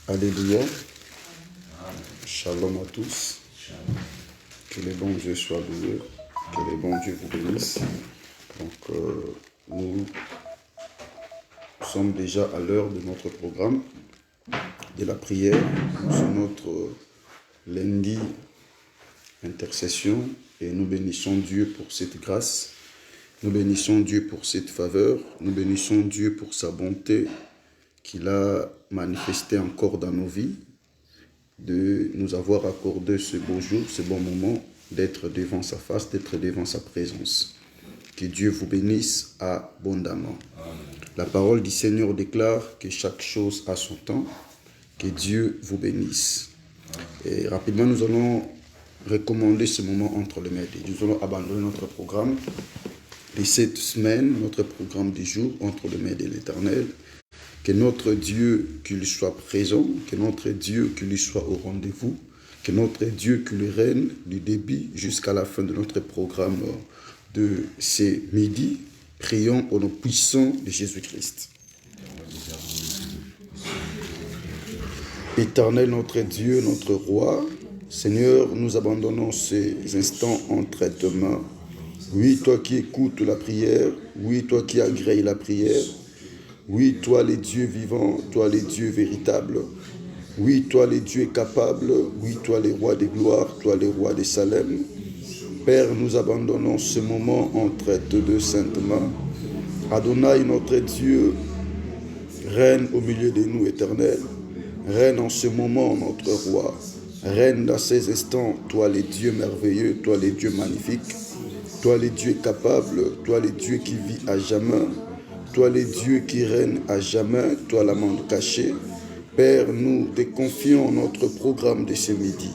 Alléluia. Shalom à tous. Que le bon Dieu soit loué. Que le bon Dieu vous bénisse. Donc, nous sommes déjà à l'heure de notre programme de la prière. C'est notre lundi intercession et nous bénissons Dieu pour cette grâce. Nous bénissons Dieu pour cette faveur. Nous bénissons Dieu pour sa bonté qu'il a manifestée encore dans nos vies, de nous avoir accordé ce beau jour, ce bon moment, d'être devant sa face, d'être devant sa présence. Que Dieu vous bénisse abondamment. La parole du Seigneur déclare que chaque chose a son temps. Que Dieu vous bénisse. Et rapidement, nous allons recommander ce moment entre les mains de Dieu. Nous allons abandonner notre programme de cette semaine, notre programme du jour entre les mains de l'Éternel. Que notre Dieu, qu'il soit présent, que notre Dieu, qu'il soit au rendez-vous, que notre Dieu, qu'il règne du début jusqu'à la fin de notre programme de ce midi. Prions au nom puissant de Jésus-Christ. Éternel notre Dieu, notre Roi, Seigneur, nous abandonnons ces instants entre tes mains. Oui, toi qui écoutes la prière, oui, toi qui agrées la prière, oui, toi les dieux vivants, toi les dieux véritables, oui, toi les dieux capables, oui, toi les rois des gloires, toi les rois des Salem. Père, nous abandonnons ce moment entre tes deux saintes mains. Adonai, notre Dieu, règne au milieu de nous, Éternel. Règne en ce moment, notre roi. Règne dans ces instants, toi les dieux merveilleux, toi les dieux magnifiques, toi les dieux capables, toi les dieux qui vivent à jamais, toi les dieux qui règnent à jamais, toi l'amande cachée. Père, nous te confions notre programme de ce midi.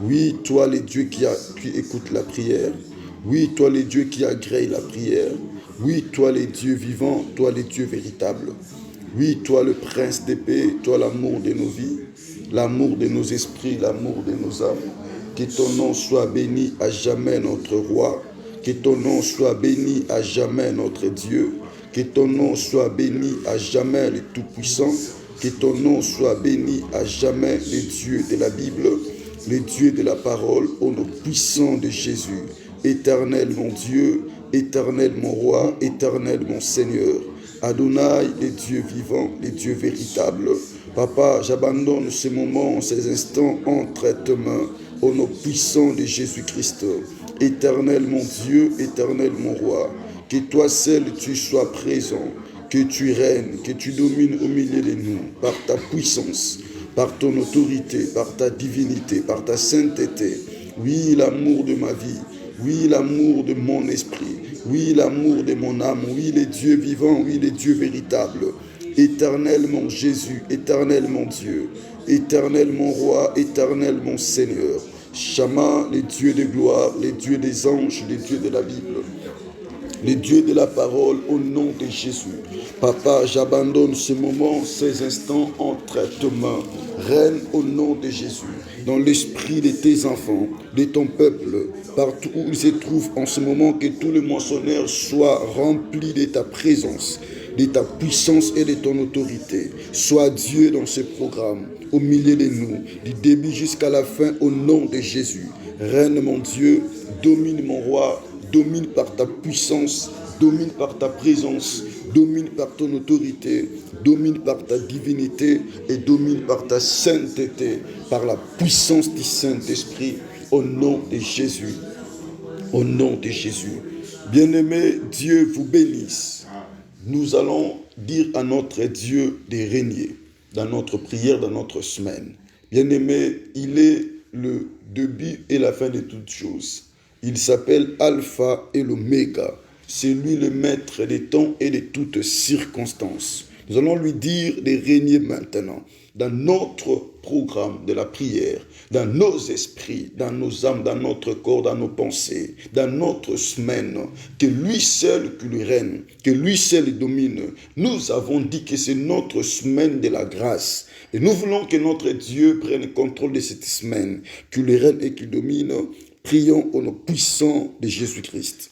Oui, toi les dieux qui écoutent la prière. Oui, toi les dieux qui agrèent la prière. Oui, toi les dieux vivants, toi les dieux véritables. Oui, toi le prince de paix, toi l'amour de nos vies, l'amour de nos esprits, l'amour de nos âmes. Que ton nom soit béni à jamais, notre roi. Que ton nom soit béni à jamais, notre Dieu. Que ton nom soit béni à jamais, le Tout-Puissant. Que ton nom soit béni à jamais, le Dieu de la Bible, le Dieu de la parole, au nom puissant de Jésus. Éternel mon Dieu, éternel mon roi, éternel mon Seigneur. Adonai, les dieux vivants, les dieux véritables. Papa, j'abandonne ce moment, ces instants entre tes mains, au nom puissant de Jésus-Christ. Éternel mon Dieu, éternel mon roi, que toi seul tu sois présent, que tu règnes, que tu domines au milieu de nous, par ta puissance, par ton autorité, par ta divinité, par ta sainteté. Oui, l'amour de ma vie, oui, l'amour de mon esprit, oui, l'amour de mon âme, oui, les dieux vivants, oui, les dieux véritables. Éternel mon Jésus, éternel mon Dieu, éternel mon roi, éternel mon Seigneur. Shama, les dieux de gloire, les dieux des anges, les dieux de la Bible, les dieux de la parole, au nom de Jésus. Papa, j'abandonne ce moment, ces instants entre tes mains. Règne au nom de Jésus, dans l'esprit de tes enfants, de ton peuple, partout où ils se trouvent en ce moment, que tout le moissonneur soit rempli de ta présence, de ta puissance et de ton autorité. Sois Dieu dans ce programme, au milieu de nous, du début jusqu'à la fin, au nom de Jésus. Règne mon Dieu, domine mon roi, domine par ta puissance, domine par ta présence, domine par ton autorité, domine par ta divinité et domine par ta sainteté, par la puissance du Saint-Esprit, au nom de Jésus. Au nom de Jésus. Bien-aimé, Dieu vous bénisse. Nous allons dire à notre Dieu de régner dans notre prière, dans notre semaine. Bien-aimé, il est le début et la fin de toutes choses. Il s'appelle Alpha et l'Oméga. C'est lui le maître des temps et de toutes circonstances. Nous allons lui dire de régner maintenant dans notre programme de la prière, dans nos esprits, dans nos âmes, dans notre corps, dans nos pensées, dans notre semaine. Que lui seul qui lui règne, que lui seul domine. Nous avons dit que c'est notre semaine de la grâce. Et nous voulons que notre Dieu prenne contrôle de cette semaine, qu'il règne et qu'il domine. Prions au nom puissant de Jésus-Christ.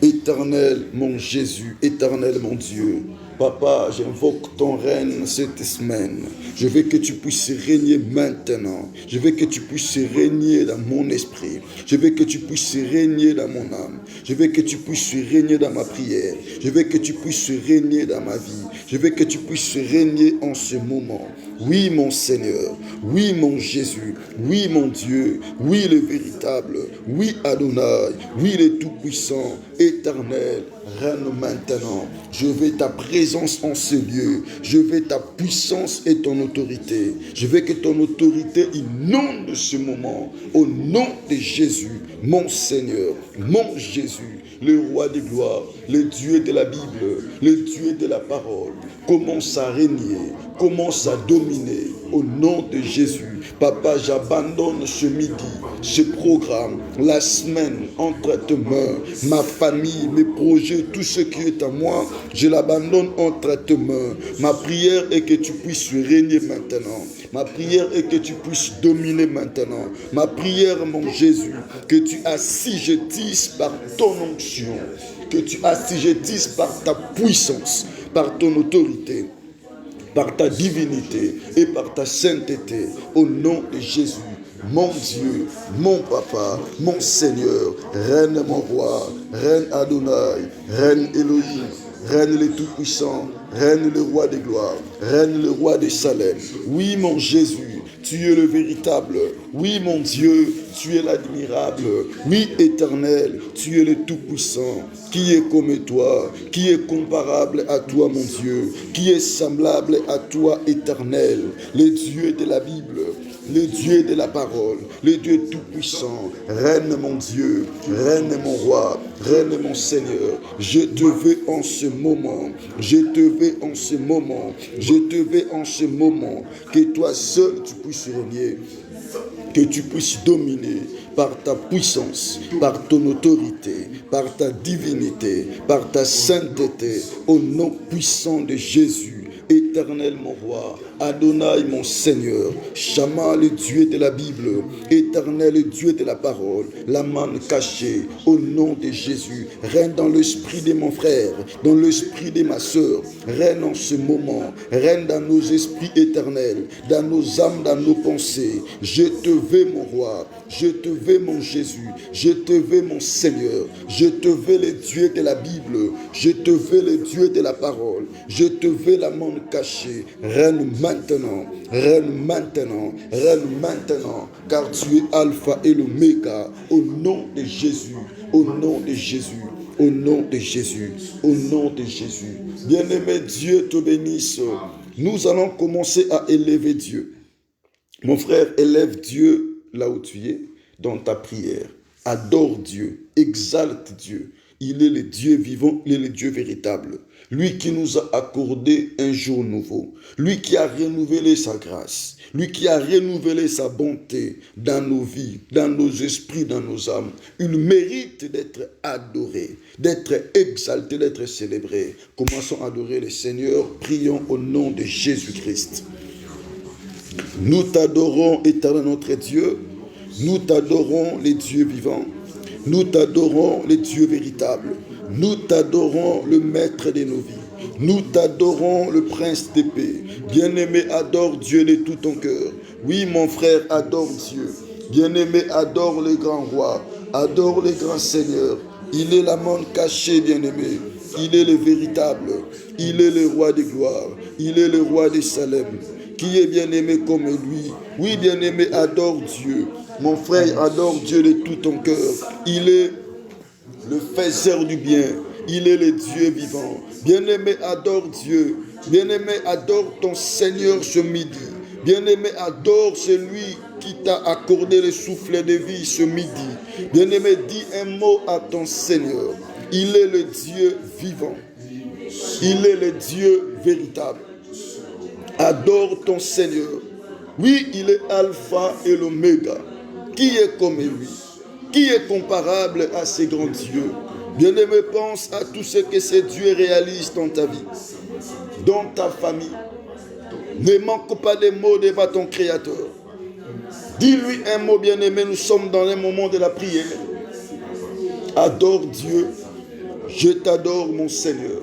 Éternel mon Jésus, éternel mon Dieu, Papa, j'invoque ton règne cette semaine. Je veux que tu puisses régner maintenant. Je veux que tu puisses régner dans mon esprit. Je veux que tu puisses régner dans mon âme. Je veux que tu puisses régner dans ma prière. Je veux que tu puisses régner dans ma vie. Je veux que tu puisses régner en ce moment. Oui, mon Seigneur. Oui, mon Jésus. Oui, mon Dieu. Oui, le véritable. Oui, Adonai. Oui, le Tout-Puissant, éternel. Règne maintenant. Je veux ta présence en ce lieu. Je veux ta puissance et ton autorité. Je veux que ton autorité inonde ce moment. Au nom de Jésus, mon Seigneur, mon Jésus, le roi des gloires, le Dieu de la Bible, le Dieu de la parole. Commence à régner, commence à dominer. Au nom de Jésus, Papa, j'abandonne ce midi, ce programme, la semaine entre tes mains, ma famille, mes projets, tout ce qui est à moi, je l'abandonne entre tes mains. Ma prière est que tu puisses régner maintenant. Ma prière est que tu puisses dominer maintenant. Ma prière, mon Jésus, que tu assujettisses par ton onction, que tu assujettisses par ta puissance, par ton autorité, par ta divinité et par ta sainteté, au nom de Jésus. Mon Dieu, mon Papa, mon Seigneur, règne mon roi, règne Adonai, règne Elohim, règne le Tout-Puissant, règne le roi des gloires, règne le roi des Salem. Oui, mon Jésus, tu es le véritable. Oui, mon Dieu, tu es l'admirable. Oui, éternel, tu es le Tout-Puissant. Qui est comme toi? Qui est comparable à toi, mon Dieu? Qui est semblable à toi, éternel? Le Dieu de la Bible, le Dieu de la parole, le Dieu tout-puissant. Règne mon Dieu, règne mon roi, règne mon Seigneur. Je te veux en ce moment, je te veux en ce moment, je te veux en ce moment, que toi seul tu puisses régner, que tu puisses dominer par ta puissance, par ton autorité, par ta divinité, par ta sainteté, au nom puissant de Jésus. Éternel mon roi, Adonai mon Seigneur, Shama le Dieu de la Bible, éternel le Dieu de la parole, la manne cachée, au nom de Jésus, règne dans l'esprit de mon frère, dans l'esprit de ma soeur, règne en ce moment, règne dans nos esprits éternels, dans nos âmes, dans nos pensées. Je te veux mon roi, je te veux mon Jésus, je te veux mon Seigneur, je te veux le Dieu de la Bible, je te veux le Dieu de la parole, je te veux la manne cachée. Règne maintenant, règne maintenant, règne maintenant, car tu es Alpha et l'Oméga, au nom de Jésus, au nom de Jésus, au nom de Jésus, au nom de Jésus. Bien-aimé, Dieu te bénisse. Nous allons commencer à élever Dieu. Mon frère, élève Dieu là où tu es, dans ta prière. Adore Dieu, exalte Dieu. Il est le Dieu vivant, il est le Dieu véritable. Lui qui nous a accordé un jour nouveau. Lui qui a renouvelé sa grâce. Lui qui a renouvelé sa bonté dans nos vies, dans nos esprits, dans nos âmes. Il mérite d'être adoré, d'être exalté, d'être célébré. Commençons à adorer le Seigneur. Prions au nom de Jésus-Christ. Nous t'adorons, éternel notre Dieu. Nous t'adorons, les dieux vivants. Nous t'adorons, les dieux véritables. Nous t'adorons, le maître de nos vies. Nous t'adorons, le prince de paix. Bien-aimé, adore Dieu de tout ton cœur. Oui, mon frère, adore Dieu. Bien-aimé, adore le grand roi. Adore le grand Seigneur. Il est la monde cachée, bien-aimé. Il est le véritable. Il est le roi des gloires. Il est le roi des Salem. Qui est bien-aimé comme lui? Oui, bien-aimé, adore Dieu. Mon frère, adore Dieu de tout ton cœur. Il est le faiseur du bien. Il est le Dieu vivant. Bien-aimé, adore Dieu. Bien-aimé, adore ton Seigneur ce midi. Bien-aimé, adore celui qui t'a accordé le souffle de vie ce midi. Bien-aimé, dis un mot à ton Seigneur. Il est le Dieu vivant. Il est le Dieu véritable. Adore ton Seigneur. Oui, il est Alpha et l'Oméga. Qui est comme lui? Qui est comparable à ces grands dieux? Bien-aimé, pense à tout ce que ces dieux réalisent dans ta vie, dans ta famille. Ne manque pas de mots devant ton Créateur. Dis-lui un mot, bien-aimé, nous sommes dans un moment de la prière. Adore Dieu. Je t'adore, mon Seigneur.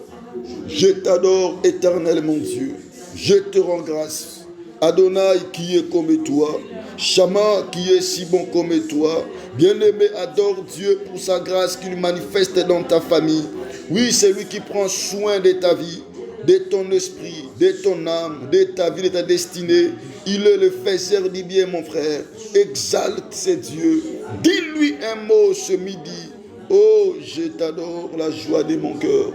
Je t'adore, éternel mon Dieu. Je te rends grâce. Adonai qui est comme toi. Shama qui est si bon comme toi. Bien-aimé, adore Dieu pour sa grâce qu'il manifeste dans ta famille. Oui, c'est lui qui prend soin de ta vie, de ton esprit, de ton âme, de ta vie, de ta destinée. Il est le faiseur du bien, mon frère. Exalte ce Dieu. Dis-lui un mot ce midi. Oh, je t'adore, la joie de mon cœur.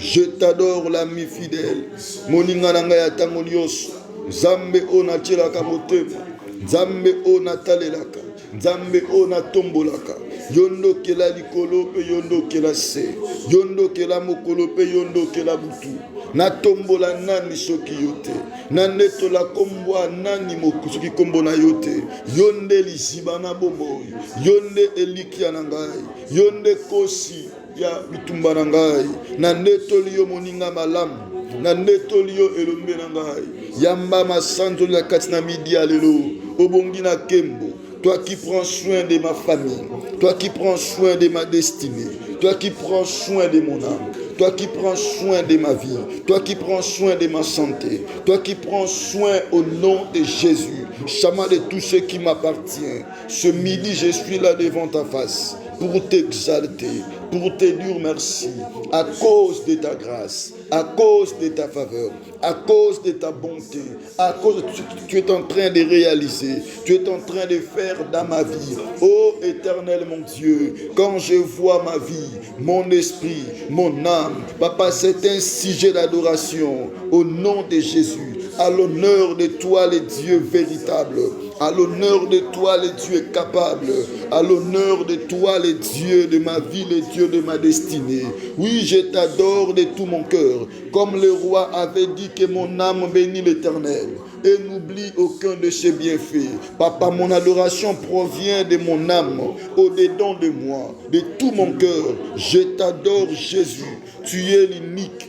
Je t'adore, l'ami fidèle. Moninga nanga ya tango nyonso. Nzambe o natielaka motema. Nzambe o natalelaka. Nzambe o natombolaka. Yondo kela likolo pe yondo kela se. Yondo kela mokolo pe yondo kela butu. Natombola nani soki yote. Nanetola kombwa nani mokusuki kombo na yote. Yonde liziba na boboy. Yonde elikia na ngai. Yonde kosi ya bitumba na ngai. Nanetoli yo moninga malamu. Nanetoli yo elombe na ngai. Yamba masanzo la katina midi alelo. Obongi na kembo. Toi qui prends soin de ma famille, toi qui prends soin de ma destinée, toi qui prends soin de mon âme, toi qui prends soin de ma vie, toi qui prends soin de ma santé, toi qui prends soin au nom de Jésus, Chama de tout ce qui m'appartient. Ce midi, je suis là devant ta face pour t'exalter, pour te dire merci, à cause de ta grâce, à cause de ta faveur, à cause de ta bonté, à cause de ce que tu es en train de réaliser, tu es en train de faire dans ma vie. Ô éternel mon Dieu, quand je vois ma vie, mon esprit, mon âme, papa, c'est un sujet d'adoration au nom de Jésus, à l'honneur de toi le Dieu véritable, à l'honneur de toi le Dieu capable, à l'honneur de toi le Dieu de ma vie, le Dieu de ma destinée. Oui, je t'adore de tout mon cœur, comme le roi avait dit que mon âme bénit l'Éternel et n'oublie aucun de ses bienfaits. Papa, mon adoration provient de mon âme, au-dedans de moi, de tout mon cœur. Je t'adore Jésus, tu es l'unique,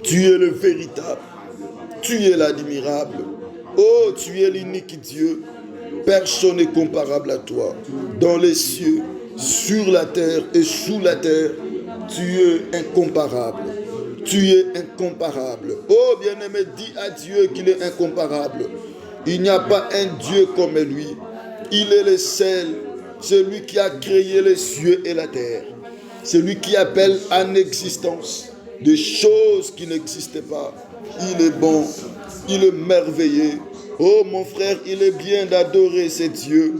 tu es le véritable, tu es l'admirable. Oh, tu es l'unique Dieu. Personne n'est comparable à toi. Dans les cieux, sur la terre et sous la terre, tu es incomparable. Tu es incomparable. Oh, bien-aimé, dis à Dieu qu'il est incomparable. Il n'y a pas un Dieu comme lui. Il est le seul, celui qui a créé les cieux et la terre. Celui qui appelle en existence des choses qui n'existaient pas. Il est bon, il est merveilleux. Oh mon frère, il est bien d'adorer ce Dieu.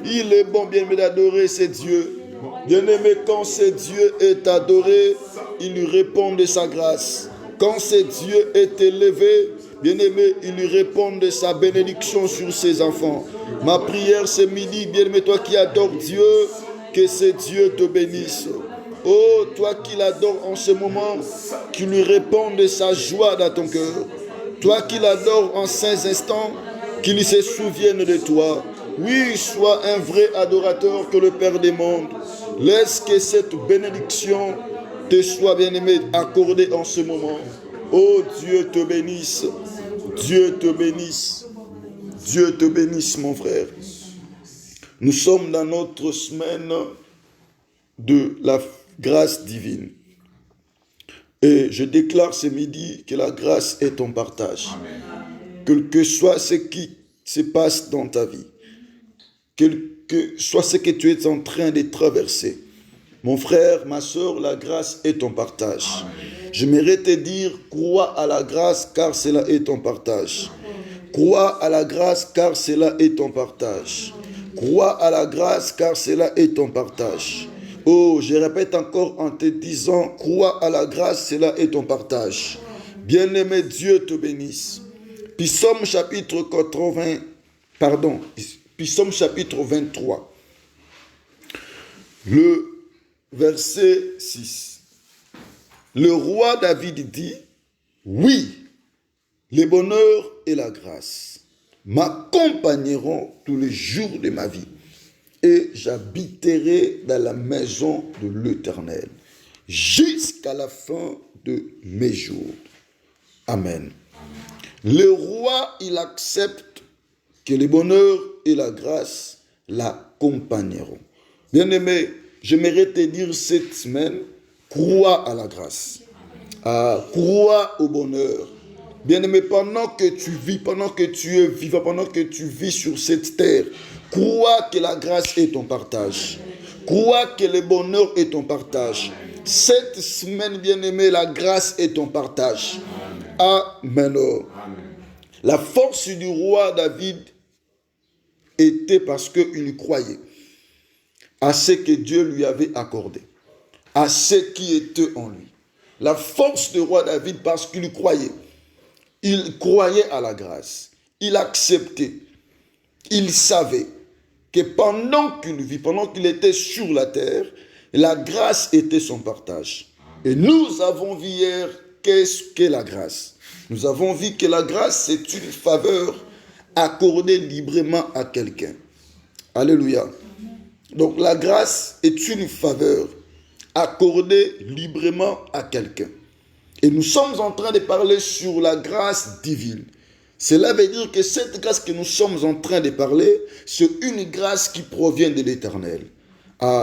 Il est bon bien d'adorer ce Dieu. Bien-aimé, quand ce Dieu est adoré, il lui répond de sa grâce. Quand ce Dieu est élevé, bien-aimé, il lui répond de sa bénédiction sur ses enfants. Ma prière ce midi, bien-aimé, toi qui adores Dieu, que ce Dieu te bénisse. Oh, toi qui l'adores en ce moment, qu'il lui réponde de sa joie dans ton cœur. Toi qui l'adores en ces instants, qu'il se souvienne de toi. Oui, sois un vrai adorateur que le Père des mondes. Laisse que cette bénédiction te soit, bien-aimé, accordée en ce moment. Oh, Dieu te bénisse. Dieu te bénisse. Dieu te bénisse, mon frère. Nous sommes dans notre semaine de la grâce divine. Et je déclare ce midi que la grâce est ton partage. Quel que soit ce qui se passe dans ta vie, quel que soit ce que tu es en train de traverser, mon frère, ma soeur, la grâce est ton partage. J'aimerais te dire, crois à la grâce car cela est ton partage. Crois à la grâce car cela est ton partage. Crois à la grâce car cela est ton partage. Oh, je répète encore en te disant, crois à la grâce, cela est ton partage. Bien-aimé, Dieu te bénisse. Psaume chapitre 23, le verset 6. Le roi David dit, oui, le bonheur et la grâce m'accompagneront tous les jours de ma vie. Et j'habiterai dans la maison de l'Éternel jusqu'à la fin de mes jours. Amen. Le roi, il accepte que le bonheur et la grâce l'accompagneront. Bien-aimé, j'aimerais te dire cette semaine, crois à la grâce. Crois au bonheur. Bien-aimé, pendant que tu vis, pendant que tu es vivant, pendant que tu vis sur cette terre, crois que la grâce est ton partage. Crois que le bonheur est ton partage. Cette semaine, bien-aimé, la grâce est ton partage. Amen. La force du roi David était parce qu'il croyait à ce que Dieu lui avait accordé, à ce qui était en lui. La force du roi David parce qu'il croyait. Il croyait à la grâce. Il acceptait. Il savait que pendant qu'il vit, pendant qu'il était sur la terre, la grâce était son partage. Et nous avons vu hier qu'est-ce qu'est la grâce. Nous avons vu que la grâce, c'est une faveur accordée librement à quelqu'un. Alléluia. Donc la grâce est une faveur accordée librement à quelqu'un. Et nous sommes en train de parler sur la grâce divine. Cela veut dire que cette grâce que nous sommes en train de parler, c'est une grâce qui provient de l'Éternel.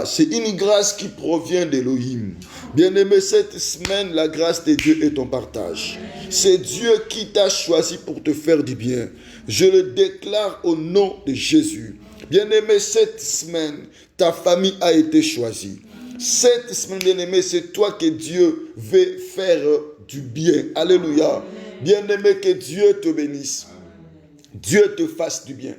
C'est une grâce qui provient d'Élohim. Bien-aimé, cette semaine, la grâce de Dieu est ton partage. C'est Dieu qui t'a choisi pour te faire du bien. Je le déclare au nom de Jésus. Bien-aimé, cette semaine, ta famille a été choisie. Cette semaine, bien-aimé, c'est toi que Dieu veut faire du bien. Alléluia. Bien-aimé, que Dieu te bénisse. Dieu te fasse du bien.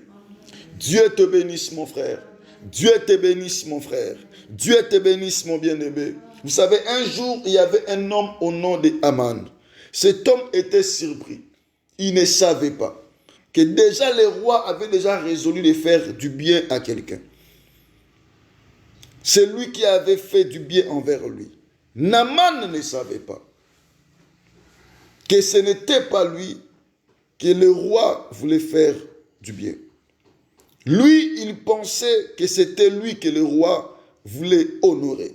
Dieu te bénisse, mon frère. Dieu te bénisse, mon frère. Dieu te bénisse, mon bien-aimé. Vous savez, un jour, il y avait un homme au nom de Aman. Cet homme était surpris. Il ne savait pas que déjà les rois avaient déjà résolu de faire du bien à quelqu'un. C'est lui qui avait fait du bien envers lui. Naaman ne savait pas que ce n'était pas lui que le roi voulait faire du bien. Lui, il pensait que c'était lui que le roi voulait honorer,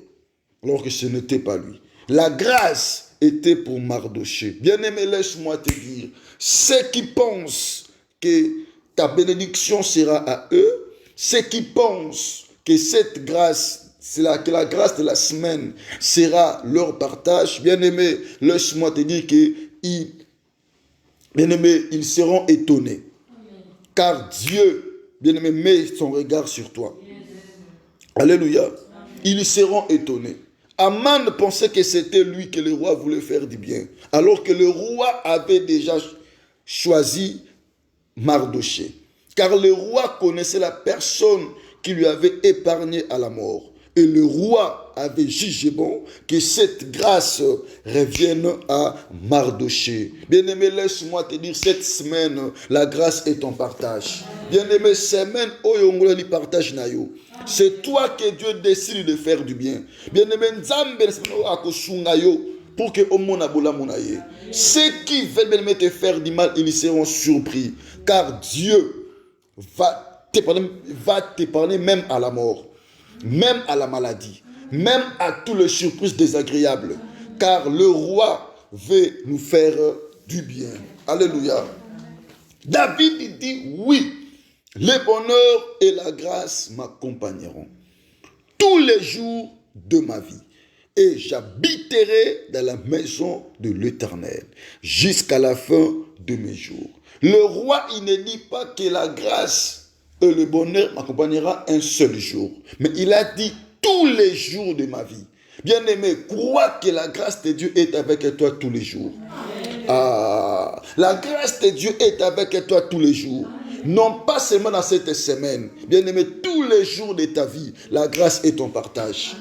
alors que ce n'était pas lui. La grâce était pour Mardochée. Bien-aimé, laisse-moi te dire, ceux qui pensent que ta bénédiction sera à eux, ceux qui pensent que cette grâce, que la grâce de la semaine sera leur partage, bien-aimé, laisse-moi te dire que bien-aimé, ils seront étonnés. Car Dieu, bien-aimé, met son regard sur toi. Alléluia. Ils seront étonnés. Aman pensait que c'était lui que le roi voulait faire du bien, alors que le roi avait déjà choisi Mardochée. Car le roi connaissait la personne qui lui avait épargné à la mort. Et le roi avait jugé bon que cette grâce revienne à Mardochée. Bien-aimé, laisse-moi te dire, cette semaine, la grâce est ton partage. Bien-aimé, semaine, oyongolali partage nayo. C'est toi que Dieu décide de faire du bien. Bien-aimé, nzambe akosungayo pour que omona bola monaye. Ceux qui veulent bien te faire du mal, ils seront surpris. Car Dieu va t'épargner même à la mort, même à la maladie, même à toutes les surprises désagréables. Car le roi veut nous faire du bien. Alléluia. David dit oui, le bonheur et la grâce m'accompagneront tous les jours de ma vie. Et j'habiterai dans la maison de l'Éternel jusqu'à la fin de mes jours. Le roi, il ne dit pas que la grâce et le bonheur m'accompagnera un seul jour. Mais il a dit tous les jours de ma vie. Bien-aimé, crois que la grâce de Dieu est avec toi tous les jours. La grâce de Dieu est avec toi tous les jours. Non pas seulement dans cette semaine. Bien-aimé, tous les jours de ta vie, la grâce est ton partage.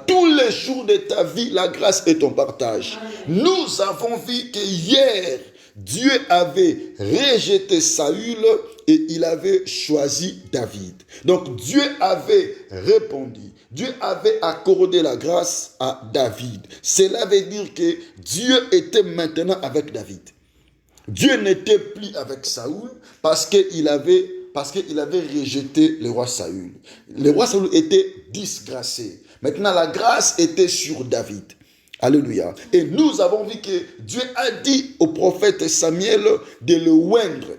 Tous les jours de ta vie, la grâce est ton partage. Nous avons vu que hier, Dieu avait rejeté Saül et il avait choisi David. Donc Dieu avait répondu. Dieu avait accordé la grâce à David. Cela veut dire que Dieu était maintenant avec David. Dieu n'était plus avec Saül parce qu'il avait rejeté le roi Saül. Le roi Saül était disgracé. Maintenant, la grâce était sur David. Alléluia. Et nous avons vu que Dieu a dit au prophète Samuel de le oindre.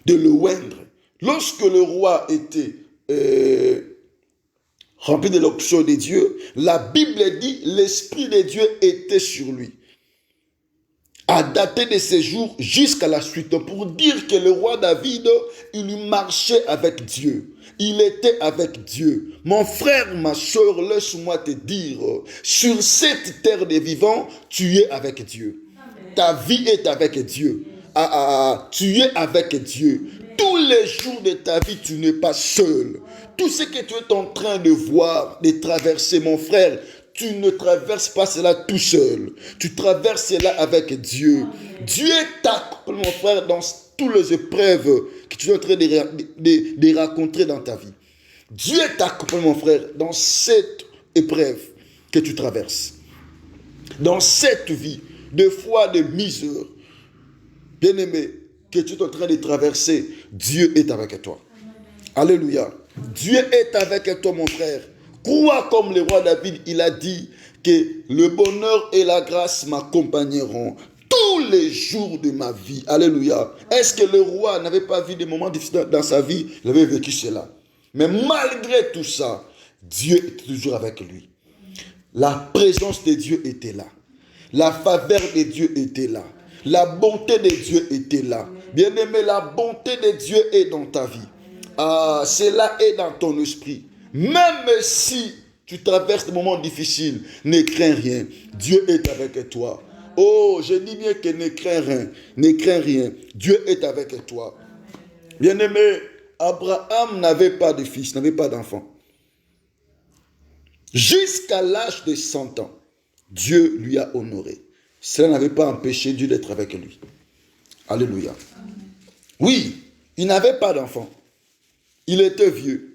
De le oindre. Lorsque le roi était rempli de l'onction de Dieu, la Bible dit l'Esprit de Dieu était sur lui. À dater de ses jours jusqu'à la suite, pour dire que le roi David, il marchait avec Dieu. Il était avec Dieu. Mon frère, ma soeur, laisse-moi te dire, sur cette terre des vivants, tu es avec Dieu. Ta vie est avec Dieu. Tu es avec Dieu. Tous les jours de ta vie, tu n'es pas seul. Tout ce que tu es en train de voir, de traverser, mon frère, tu ne traverses pas cela tout seul. Tu traverses cela avec Dieu. Dieu t'accompagne, mon frère, dans toutes les épreuves que tu es en train de rencontrer dans ta vie. Dieu t'accompagne, mon frère, dans cette épreuve que tu traverses. Dans cette vie de foi, de misère, bien-aimé, que tu es en train de traverser, Dieu est avec toi. Alléluia. Dieu est avec toi, mon frère. Crois comme le roi David, il a dit que le bonheur et la grâce m'accompagneront tous les jours de ma vie. Alléluia. Est-ce que le roi n'avait pas vu des moments difficiles dans sa vie? Il avait vécu cela. Mais malgré tout ça, Dieu est toujours avec lui. La présence de Dieu était là. La faveur de Dieu était là. La bonté de Dieu était là. Bien-aimé, la bonté de Dieu est dans ta vie. Cela est dans ton esprit. Même si tu traverses des moments difficiles, ne crains rien. Dieu est avec toi. Oh, je dis bien que ne crains rien. Ne crains rien. Dieu est avec toi. Bien-aimé, Abraham n'avait pas de fils, n'avait pas d'enfant. Jusqu'à l'âge de 100 ans, Dieu lui a honoré. Cela n'avait pas empêché Dieu d'être avec lui. Alléluia. Oui, il n'avait pas d'enfant. Il était vieux.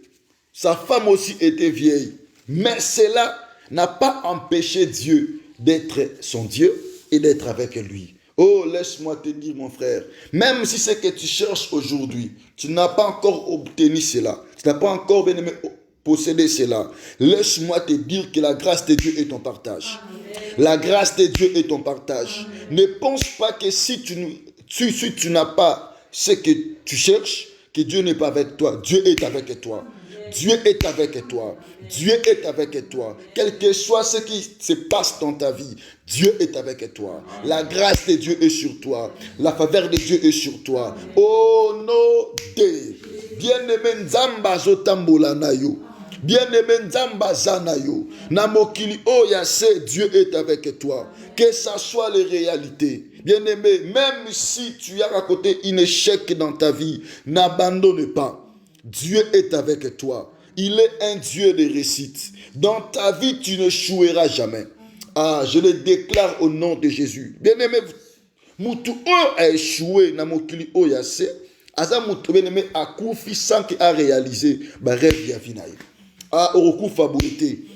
Sa femme aussi était vieille. Mais cela n'a pas empêché Dieu d'être son Dieu et d'être avec lui. Oh, laisse-moi te dire, mon frère, même si c'est que tu cherches aujourd'hui, tu n'as pas encore obtenu cela, tu n'as pas encore bien aimé posséder cela, laisse-moi te dire que la grâce de Dieu est ton partage. La grâce de Dieu est ton partage. Ne pense pas que si tu n'as pas ce que tu cherches, que Dieu n'est pas avec toi. Dieu est avec toi. Dieu est avec toi. Dieu est avec toi. Quel que soit ce qui se passe dans ta vie, Dieu est avec toi. La grâce de Dieu est sur toi. La faveur de Dieu est sur toi. Oh non, bien-aimé Nzamba zotambola na yo. Bien-aimé Nzamba zanayo. Namokili oyase, Dieu est avec toi. Que ça soit les réalités. Bien-aimé, même si tu as raconté un échec dans ta vie, n'abandonne pas. Dieu est avec toi. Il est un Dieu de réussite. Dans ta vie, tu ne n'échoueras jamais. Je le déclare au nom de Jésus. Bien-aimé, Moutou a échoué dans mokili oyase. Aza Moutou bien-aimé a koufi sans qu'il a réalisé rêve yavinaï. Orokufa boité.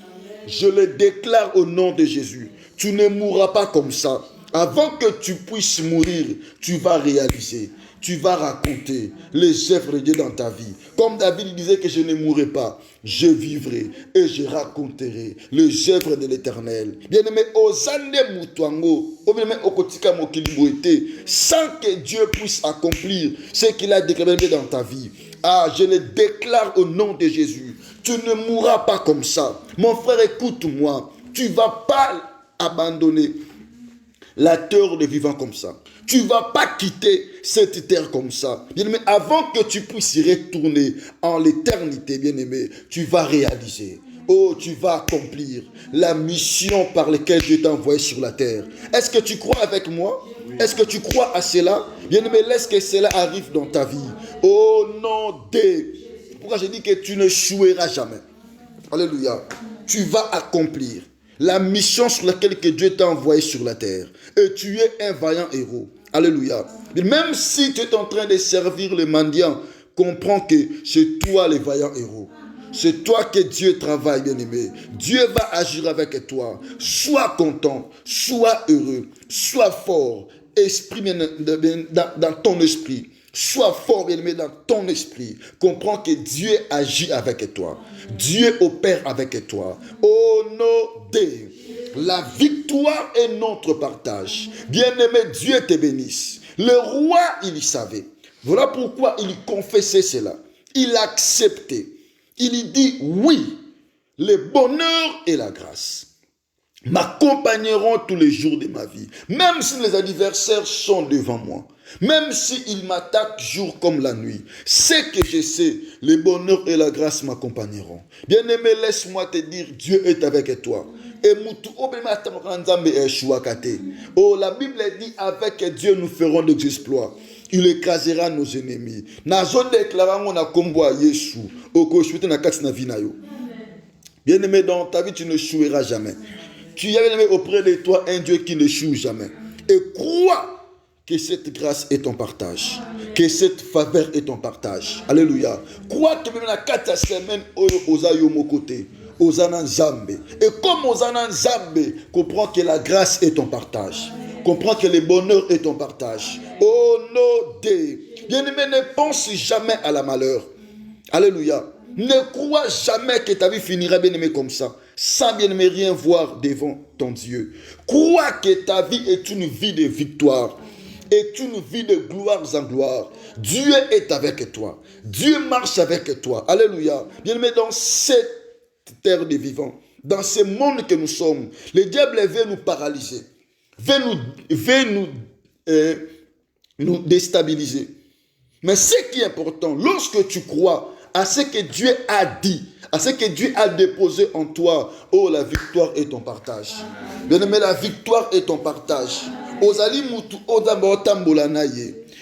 Je le déclare au nom de Jésus. Tu ne mourras pas comme ça. Avant que tu puisses mourir, tu vas réaliser. Tu vas raconter les œuvres de Dieu dans ta vie. Comme David disait que je ne mourrai pas, je vivrai et je raconterai les œuvres de l'Éternel. Bien-aimé, Ozande Mutuango, sans que Dieu puisse accomplir ce qu'il a déclaré dans ta vie. Je le déclare au nom de Jésus. Tu ne mourras pas comme ça. Mon frère, écoute-moi. Tu ne vas pas abandonner la terre de vivant comme ça. Tu ne vas pas quitter cette terre comme ça. Bien-aimé, avant que tu puisses y retourner en l'éternité, bien-aimé, tu vas réaliser. Oh, tu vas accomplir la mission par laquelle Dieu t'a envoyé sur la terre. Est-ce que tu crois avec moi? Est-ce que tu crois à cela? Bien-aimé, laisse que cela arrive dans ta vie. Oh non, pourquoi je dis que tu ne n'échoueras jamais? Alléluia. Tu vas accomplir la mission sur laquelle que Dieu t'a envoyé sur la terre. Et tu es un vaillant héros. Alléluia. Même si tu es en train de servir les mendiants, comprends que c'est toi le vaillant héros. C'est toi que Dieu travaille, bien-aimé. Dieu va agir avec toi. Sois content, sois heureux, sois fort. Esprit dans ton esprit. Sois fort, bien-aimé, dans ton esprit. Comprends que Dieu agit avec toi. Dieu opère avec toi. Oh non, la victoire est notre partage. Bien-aimé, Dieu te bénisse. Le roi, il y savait. Voilà pourquoi il confessait cela. Il acceptait. Il dit oui. le bonheur et la grâce m'accompagneront tous les jours de ma vie. Même si les adversaires sont devant moi, même s'ils m'attaquent jour comme la nuit, c'est que je sais, le bonheur et la grâce m'accompagneront. Bien-aimé, laisse-moi te dire, Dieu est avec toi. Oh, la Bible dit, avec Dieu nous ferons des exploits. Il écrasera nos ennemis. Bien-aimé, dans ta vie, tu ne choueras jamais. Tu y as auprès de toi un Dieu qui ne choue jamais. Et crois que cette grâce est ton partage. Que cette faveur est ton partage. Alléluia. Crois que même la 4 semaines, aux ayomo côté. Osana Zambé. Et comme Osana Zambé, comprends que la grâce est ton partage. Comprends que le bonheur est ton partage. Oh non, bien-aimé, ne pense jamais à la malheur. Alléluia. Ne crois jamais que ta vie finira bien aimé comme ça, sans bien aimé rien voir devant ton Dieu. Crois que ta vie est une vie de victoire, est une vie de gloire en gloire. Dieu est avec toi. Dieu marche avec toi. Alléluia. Bien aimé, dans cette terre des vivants, dans ce monde que nous sommes, le diable veut nous paralyser, veut nous déstabiliser. Mais ce qui est important, lorsque tu crois à ce que Dieu a dit, à ce que Dieu a déposé en toi, oh, la victoire est ton partage. Bien-aimé, la victoire est ton partage.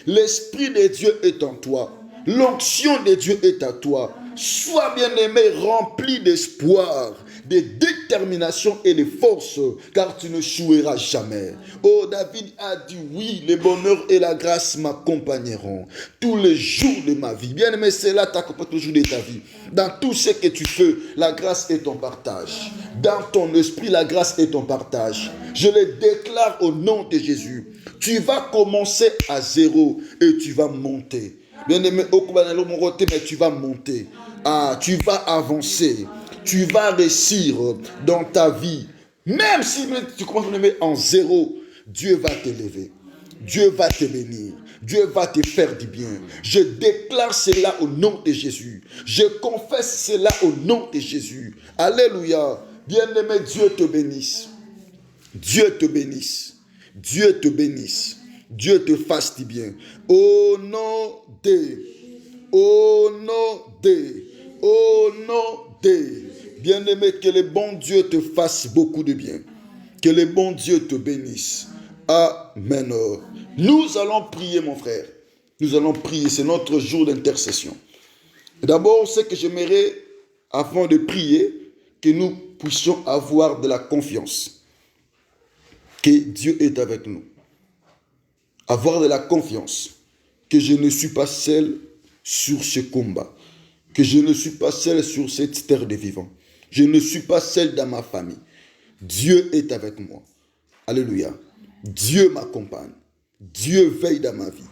L'Esprit de Dieu est en toi. L'onction de Dieu est à toi. Sois bien-aimé, rempli d'espoir, de détermination et de force, car tu ne choueras jamais. Oh, David a dit, oui, le bonheur et la grâce m'accompagneront tous les jours de ma vie. Bien-aimé, c'est là t'accompagne tous les jours de ta vie. Dans tout ce que tu fais, la grâce est ton partage. Dans ton esprit, la grâce est ton partage. Je le déclare au nom de Jésus. Tu vas commencer à zéro et tu vas monter. Bien-aimé, mais tu vas monter. Ah, tu vas avancer. Tu vas réussir dans ta vie. Même si tu commences à lever en zéro, Dieu va t'élever. Dieu va te bénir. Dieu va te faire du bien. Je déclare cela au nom de Jésus. Je confesse cela au nom de Jésus. Alléluia. Bien-aimé, Dieu te bénisse. Dieu te bénisse. Dieu te bénisse. Dieu te fasse du bien. Au nom de, au nom de, au nom de. Bien-aimé, que le bon Dieu te fasse beaucoup de bien. Que le bon Dieu te bénisse. Amen. Nous allons prier, mon frère. Nous allons prier. C'est notre jour d'intercession. D'abord, ce que j'aimerais, avant de prier, que nous puissions avoir de la confiance. Que Dieu est avec nous. Avoir de la confiance. Que je ne suis pas seul sur ce combat. Que je ne suis pas seul sur cette terre de vivants. Je ne suis pas seul dans ma famille. Dieu est avec moi. Alléluia. Dieu m'accompagne. Dieu veille dans ma vie.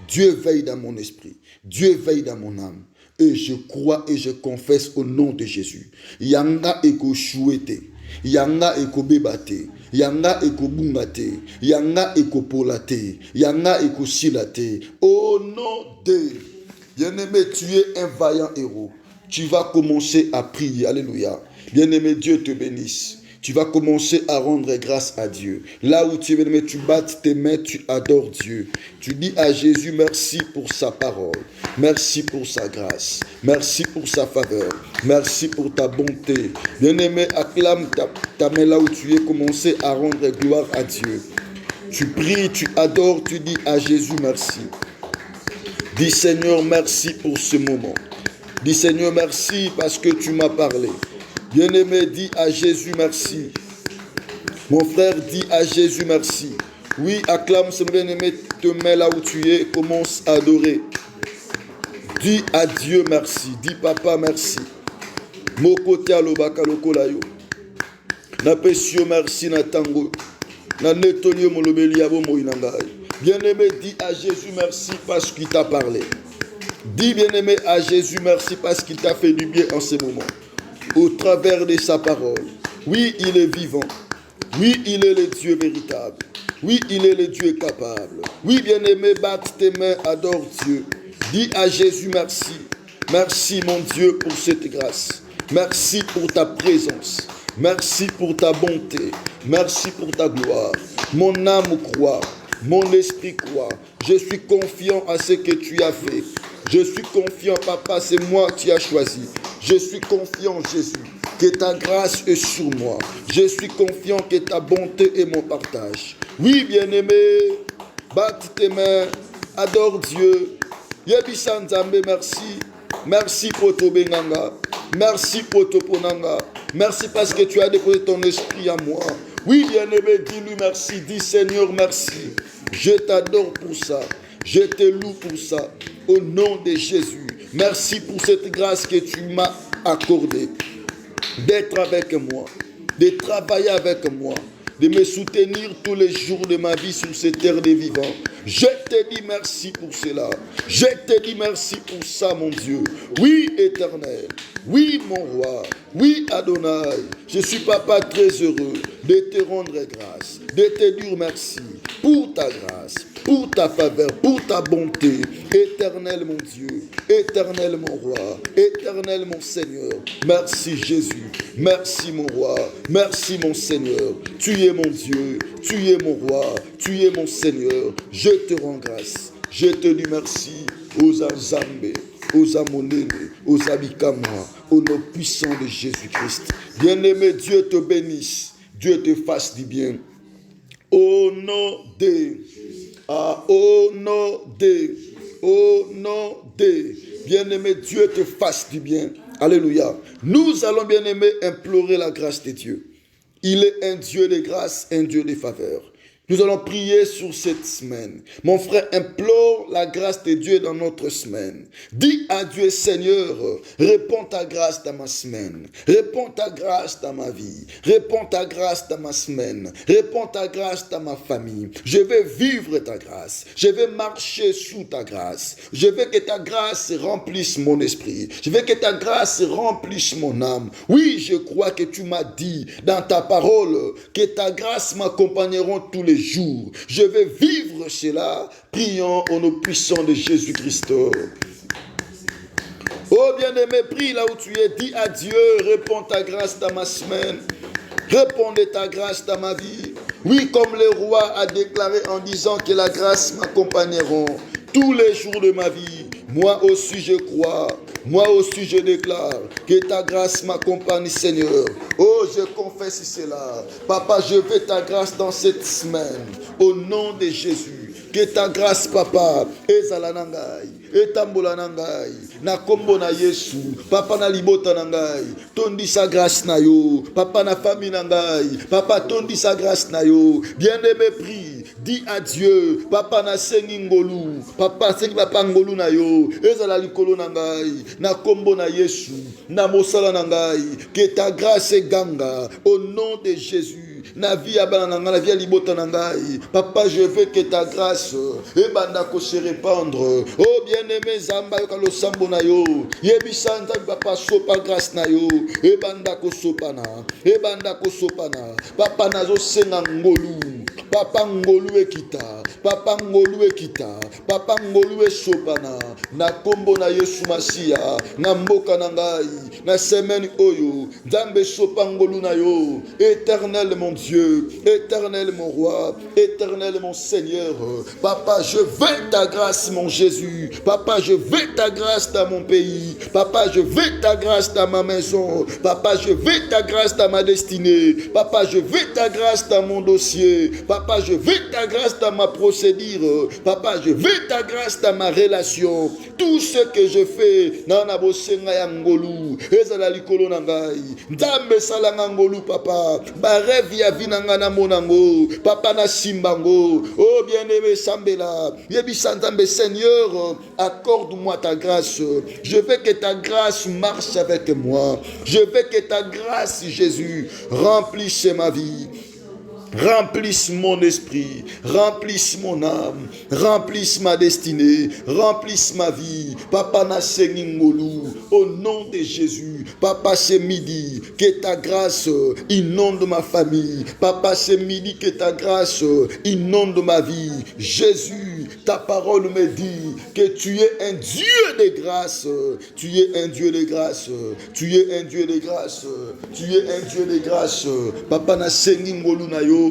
Dieu veille dans mon esprit. Dieu veille dans mon âme. Et je crois et je confesse au nom de Jésus. Yanga eko chouete. Yanga eko bebate. Yanga eko bungate. Yanga eko polate. Yanga eko silate. Au nom de... Bien-aimé, tu es un vaillant héros. Tu vas commencer à prier. Alléluia. Bien-aimé, Dieu te bénisse. Tu vas commencer à rendre grâce à Dieu. Là où tu es, bien-aimé, tu battes tes mains, tu adores Dieu. Tu dis à Jésus, merci pour sa parole. Merci pour sa grâce. Merci pour sa faveur. Merci pour ta bonté. Bien-aimé, acclame ta main là où tu es. Commencez à rendre gloire à Dieu. Tu pries, tu adores, tu dis à Jésus, merci. Dis Seigneur, merci pour ce moment. Dis Seigneur, merci parce que tu m'as parlé. Bien-aimé, dis à Jésus merci. Mon frère, dis à Jésus merci. Oui, acclame ce bien-aimé, te mets là où tu es, commence à adorer. Dis à Dieu merci. Dis papa merci. Mokote alobaka lokolayo. Na pesio merci na tango. Na netolio molobeli yabo moinangai. Bien-aimé, dis à Jésus merci parce qu'il t'a parlé. Dis bien-aimé à Jésus merci parce qu'il t'a fait du bien en ce moment. Au travers de sa parole. Oui, il est vivant. Oui, il est le Dieu véritable. Oui, il est le Dieu capable. Oui, bien-aimé, batte tes mains, adore Dieu. Dis à Jésus merci. Merci mon Dieu pour cette grâce. Merci pour ta présence. Merci pour ta bonté. Merci pour ta gloire. Mon âme croit. Mon esprit croit. Je suis confiant à ce que tu as fait. Je suis confiant, Papa, c'est moi qui as choisi. Je suis confiant, Jésus, que ta grâce est sur moi. Je suis confiant que ta bonté est mon partage. Oui, bien-aimé, batte tes mains, adore Dieu. Yebisa Nzambe, merci. Merci pour ton benganga. Merci pour ton ponanga. Merci parce que tu as déposé ton esprit à moi. Oui, bien-aimé, dis-lui merci. Dis Seigneur, merci. Je t'adore pour ça. Je te loue pour ça. Au nom de Jésus. Merci pour cette grâce que tu m'as accordée. D'être avec moi. De travailler avec moi. De me soutenir tous les jours de ma vie sur cette terre des vivants. Je te dis merci pour cela. Je te dis merci pour ça, mon Dieu. Oui, Éternel. Oui, mon roi. Oui, Adonai. Je suis, Papa, très heureux de te rendre grâce, de te dire merci pour ta grâce, pour ta faveur, pour ta bonté. Éternel, mon Dieu. Éternel, mon roi. Éternel, mon Seigneur. Merci, Jésus. Merci, mon roi. Merci, mon Seigneur. Tu es mon Dieu. Tu es mon roi. Tu es mon Seigneur. Je te rends grâce. Je te dis merci aux Azambé, aux Amonene, aux Abikamwa, au nom puissant de Jésus-Christ. Bien-aimé, Dieu te bénisse. Dieu te fasse du bien. Au nom de... au nom de... Bien-aimé, Dieu te fasse du bien. Alléluia. Nous allons, bien-aimé, implorer la grâce de Dieu. Il est un Dieu de grâce, un Dieu de faveur. Nous allons prier sur cette semaine. Mon frère, implore la grâce de Dieu dans notre semaine. Dis à Dieu, Seigneur, réponds ta grâce dans ma semaine. Réponds ta grâce dans ma vie. Réponds ta grâce dans ma semaine. Réponds ta grâce dans ma famille. Je vais vivre ta grâce. Je vais marcher sous ta grâce. Je veux que ta grâce remplisse mon esprit. Je veux que ta grâce remplisse mon âme. Oui, je crois que tu m'as dit dans ta parole que ta grâce m'accompagneront tous les jours. Je vais vivre cela. Prions au nom puissant de Jésus-Christ. Oh bien-aimé, prie là où tu es. Dis à Dieu, réponds ta grâce dans ma semaine. Réponds de ta grâce dans ma vie. Oui, comme le roi a déclaré en disant que la grâce m'accompagneront tous les jours de ma vie. Moi aussi je crois. Moi aussi je déclare que ta grâce m'accompagne, Seigneur. Oh, je confesse cela. Papa, je veux ta grâce dans cette semaine. Au nom de Jésus. Que ta grâce, Papa, ezala nangai, etambola nangai, na kombo na Yesu, Papa na libota nangai, tondi sa grâce na yo, Papa na famille nangai, Papa tondi sa grâce na yo. Bien-aimé, prie, dis à Dieu, Papa na sengi ngolu, Papa sengi papa ngolu na yo, ezala likolo nangai, na kombo na Yesu, na mosala nangai, que ta grâce ganga, au nom de Jésus. Na vie abananga, na vie libota nangai. Papa, je veux que ta grâce ebanda ko se répandre. Oh bien-aimé Zamba yo kalo sambo na yo. Yebisanta papa sopa grâce na yo. Ebanda ko sopana. Ebanda ko sopana. Papa nazo senga ngolu. Papa ngolu ekita. Papa ngolu ekita. Papa ngolu esopana. Na kombo na Yesu Masia. Na mboka nangai. Na semaine oyo. Nzambe sopa ngolu na yo. Éternel mon Dieu, éternel mon roi, éternel mon Seigneur. Papa, je veux ta grâce, mon Jésus. Papa, je veux ta grâce dans mon pays. Papa, je veux ta grâce dans ma maison. Papa, je veux ta grâce dans ma destinée. Papa, je veux ta grâce dans mon dossier. Papa, je veux ta grâce dans ma procédure. Papa, je veux ta grâce dans ma relation. Tout ce que je fais, nana bosenga ya ngolu, ezala likolo nangai. Nzambe salanga ngolu, papa. Ba rêve ya vinanga na monango, papa na simbango. Oh bien-aimé Sambela, yebisa Nzambe, Seigneur, accorde-moi ta grâce. Je veux que ta grâce marche avec moi. Je veux que ta grâce, Jésus, remplisse ma vie. Remplisse mon esprit, remplisse mon âme, remplisse ma destinée, remplisse ma vie. Papa Nasengingolu, au nom de Jésus. Papa, c'est midi, que ta grâce inonde ma famille. Papa, c'est midi, que ta grâce inonde ma vie. Jésus, ta parole me dit que tu es un Dieu de grâce. Tu es un Dieu de grâce. Tu es un Dieu de grâce. Tu es un Dieu de grâce. Papa Nasengingolu na yo.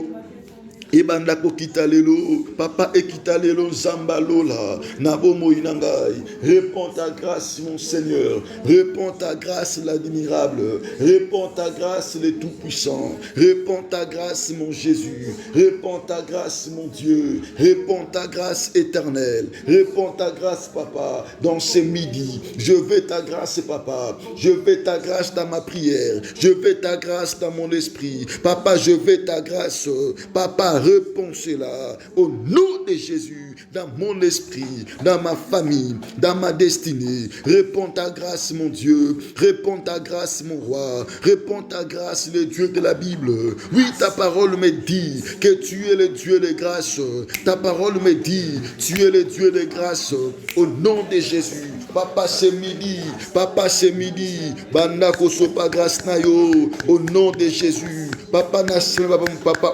Ebanda ko kitalelo, papa ekitalelo zambalola, nabomo inangai. Réponds ta grâce, mon Seigneur. Réponds ta grâce, l'admirable. Réponds ta grâce, le tout-puissant. Réponds ta grâce, mon Jésus. Réponds ta grâce, mon Dieu. Réponds ta grâce éternelle. Réponds ta grâce, papa, dans ce midi. Je veux ta grâce, papa. Je veux ta grâce dans ma prière. Je veux ta grâce dans mon esprit. Papa, je veux ta grâce. Papa, réponds cela au nom de Jésus, dans mon esprit, dans ma famille, dans ma destinée. Réponds ta grâce, mon Dieu. Réponds ta grâce, mon roi. Réponds ta grâce, le Dieu de la Bible. Oui, ta parole me dit que tu es le Dieu de grâce. Ta parole me dit, tu es le Dieu de grâce. Au nom de Jésus. Papa, c'est midi. Papa, c'est midi. Banda kosopa grâce na yo. Au nom de Jésus. Papa, Nassim, papa,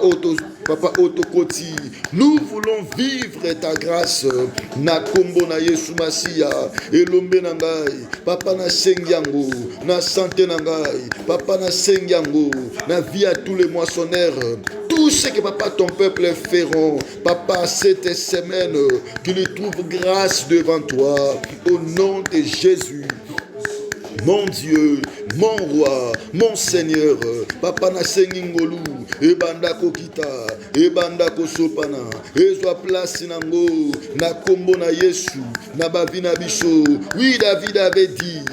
Papa Otokoti, nous voulons vivre ta grâce. Na kombo na Yesu Masia, elombe nangai, papa na sengyango, na santé nangai, papa na sengyango, na vie à tous les moissonneurs. Tout ce que papa ton peuple feront, papa cette semaine, qu'il trouve grâce devant toi, au nom de Jésus. Mon Dieu, mon roi, mon Seigneur, papa na sengingolu, ebanda kokita, ebanda kosopana, ezwa place nango, na kombo na Yesu, na bavina biso. Oui, David avait dit,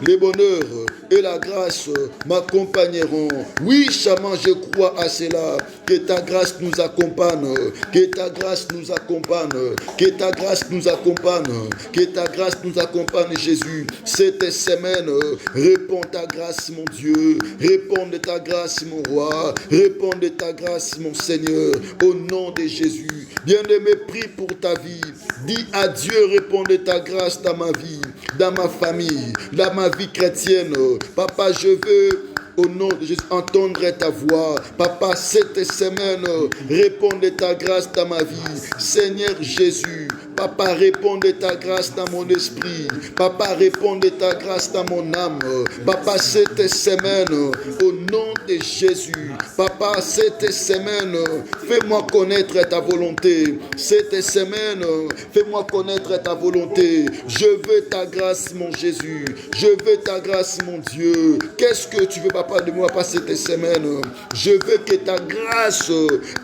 le bonheur et la grâce m'accompagneront. Oui, Chaman, je crois à cela. Que ta grâce nous accompagne. Que ta grâce nous accompagne. Que ta grâce nous accompagne. Que ta grâce nous accompagne, Jésus. Cette semaine, réponds ta grâce, mon Dieu. Réponds de ta grâce, mon roi. Réponds de ta grâce, mon Seigneur. Au nom de Jésus. Bien-aimé, prie pour ta vie. Dis à Dieu, réponds de ta grâce dans ma vie, dans ma famille, dans ma vie chrétienne. Papa, je veux, au nom de Jésus, entendre ta voix. Papa, cette semaine, réponds de ta grâce dans ma vie. Seigneur Jésus, papa, réponds de ta grâce dans mon esprit. Papa, réponds de ta grâce dans mon âme. Papa, cette semaine, au nom de Jésus. Papa, cette semaine, fais-moi connaître ta volonté. Cette semaine, fais-moi connaître ta volonté. Je veux ta grâce, mon Jésus. Je veux ta grâce, mon Dieu. Qu'est-ce que tu veux, papa, de moi, pas cette semaine? Je veux que ta grâce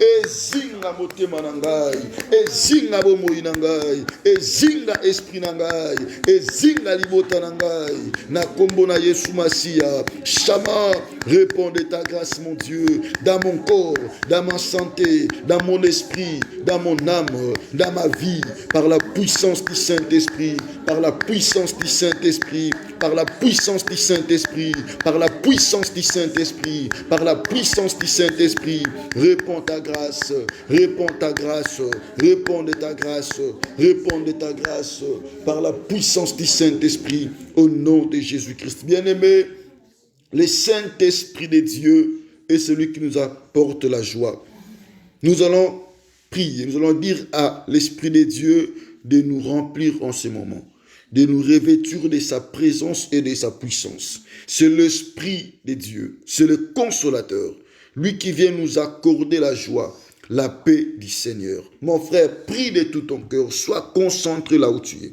ezinga motema nangai, ezinga bomoi nangai, ezinga esprit nangai, ezinga libota nangai. Na kombo na Yesu Masia. Chama, réponds de ta grâce, mon Dieu, dans mon corps, dans ma santé, dans mon esprit, dans mon âme, dans ma vie, par la puissance du Saint-Esprit, par la puissance du Saint-Esprit, par la puissance du Saint-Esprit, par la puissance du Saint-Esprit, par la puissance du Saint-Esprit. Réponds ta grâce, réponds ta grâce, réponds de ta grâce, réponds de ta grâce, par la puissance du Saint-Esprit, au nom de Jésus-Christ. Bien-aimé, le Saint-Esprit de Dieu est celui qui nous apporte la joie. Nous allons prier, nous allons dire à l'Esprit de Dieu de nous remplir en ce moment, de nous revêtir de sa présence et de sa puissance. C'est l'Esprit de Dieu, c'est le consolateur, lui qui vient nous accorder la joie, la paix du Seigneur. Mon frère, prie de tout ton cœur, sois concentré là où tu es.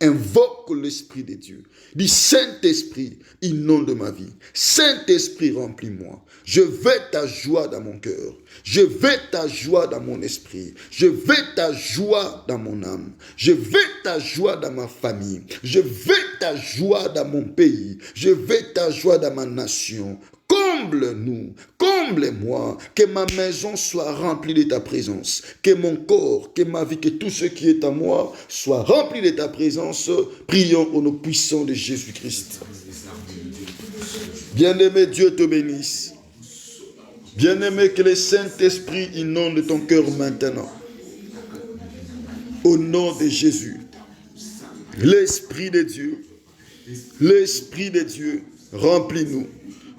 Invoque l'Esprit de Dieu. Dis, Saint-Esprit, inonde ma vie. Saint-Esprit, remplis-moi. Je veux ta joie dans mon cœur. Je veux ta joie dans mon esprit. Je veux ta joie dans mon âme. Je veux ta joie dans ma famille. Je veux ta joie dans mon pays. Je veux ta joie dans ma nation. Comble-nous, comble-moi, que ma maison soit remplie de ta présence, que mon corps, que ma vie, que tout ce qui est à moi soit rempli de ta présence. Prions au nom puissant de Jésus-Christ. Bien-aimé, Dieu te bénisse. Bien-aimé, que le Saint-Esprit inonde ton cœur maintenant. Au nom de Jésus. L'Esprit de Dieu, remplis-nous.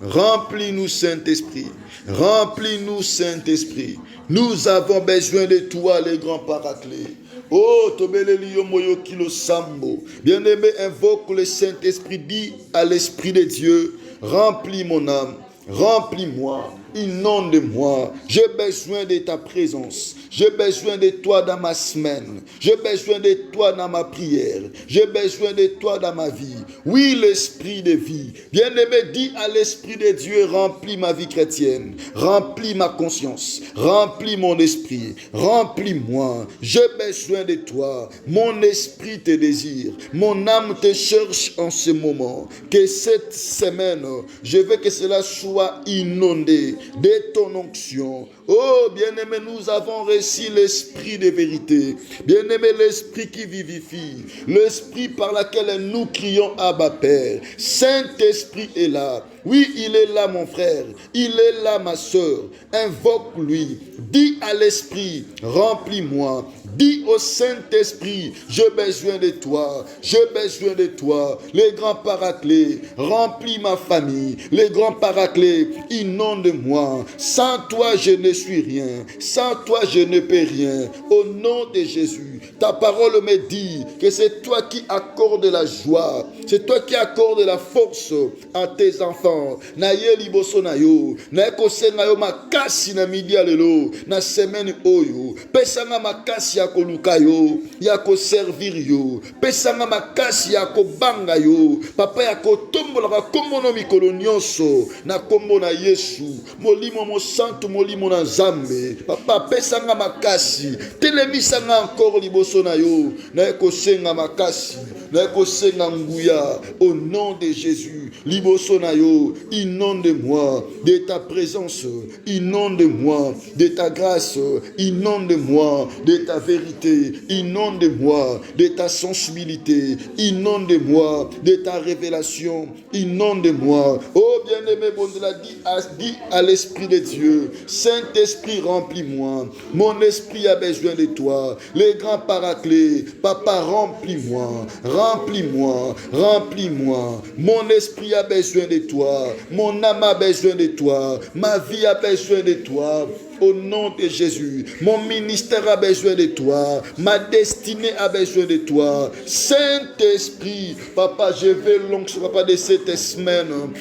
Remplis-nous, Saint-Esprit. Remplis-nous, Saint-Esprit. Nous avons besoin de toi, les grands paraclés. Oh, Tobelelio Moyo Kilo Sambo. Bien-aimé, invoque le Saint-Esprit, dit à l'Esprit de Dieu, remplis mon âme, remplis-moi, inonde-moi. J'ai besoin de ta présence. J'ai besoin de toi dans ma semaine. J'ai besoin de toi dans ma prière. J'ai besoin de toi dans ma vie. Oui, l'esprit de vie. Bien-aimé, dis à l'Esprit de Dieu, remplis ma vie chrétienne. Remplis ma conscience. Remplis mon esprit. Remplis-moi. J'ai besoin de toi. Mon esprit te désire. Mon âme te cherche en ce moment. Que cette semaine, je veux que cela soit inondé de ton onction. Oh, bien-aimé, nous avons reçu l'esprit de vérité. Bien-aimé, l'esprit qui vivifie. L'esprit par lequel nous crions Abba Père. Saint-Esprit est là. Oui, il est là, mon frère. Il est là, ma soeur. Invoque-lui. Dis à l'esprit, remplis-moi. Dis au Saint-Esprit, j'ai besoin de toi. J'ai besoin de toi. Les grands paraclés, remplis ma famille. Les grands paraclés, inonde-moi. Sans toi, je ne suis rien. Sans toi, je ne peux rien. Au nom de Jésus, ta parole me dit que c'est toi qui accordes la joie. C'est toi qui accordes la force à tes enfants. Naye liboso na yo. Na kosenga yo makasi na midi alelo. Na semaine oyo. Pesanga makasi ya koluka yo. Ya ko servir yo. Pesanga makasi ya ko banga yo. Papa ya ko tombola kombo no mikolo nyonso. Na kombo na Yesu. Molimo mo santo molimo na Nzambe. Papa pesanga makasi. Telemisanga encore liboso na yo. Na kosenga makasi. Na kosenga nguya. Au nom de Jésus. Liboso na yo. Inonde-moi de ta présence. Inonde-moi de ta grâce. Inonde-moi de ta vérité. Inonde-moi de ta sensibilité. Inonde-moi de ta révélation. Inonde-moi. Oh bien-aimé, bon Dieu l'a dit à l'Esprit de Dieu. Saint-Esprit, remplis-moi. Mon esprit a besoin de toi. Les grands paraclés. Papa, remplis-moi. Remplis-moi. Remplis-moi. Mon esprit a besoin de toi. Mon âme a besoin de toi. Ma vie a besoin de toi. Au nom de Jésus, mon ministère a besoin de toi. Ma destinée a besoin de toi. Saint-Esprit, papa, je veux l'onction, papa, de cette semaine.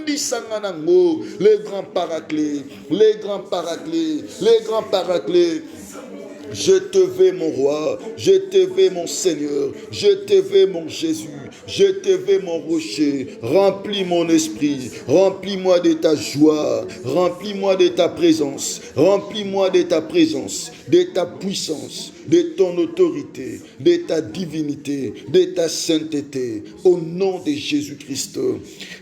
Les grands paraclés, les grands paraclés, les grands paraclés. Je te veux, mon roi, je te veux, mon Seigneur, je te veux, mon Jésus, je te veux, mon rocher. Remplis mon esprit, remplis-moi de ta joie, remplis-moi de ta présence, remplis-moi de ta présence, de ta puissance, de ton autorité, de ta divinité, de ta sainteté, au nom de Jésus-Christ.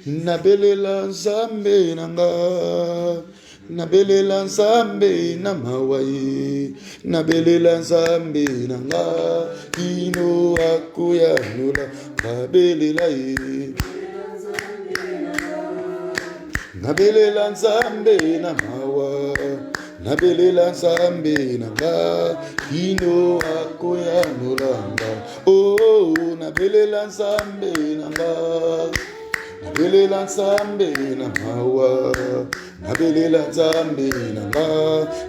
Nabelela Nzambe nanga. Nabelela Nzambe na mawai, nabelela Nzambe nanga, ino akuya nula, nabelela ye. Nabelela Nzambe na mawa, nabelela Nzambe nanga, ino akuya nula. Oh, nabelela Nzambe nanga. Nabelela Nzambe na mawa, nabelela Nzambe nanga,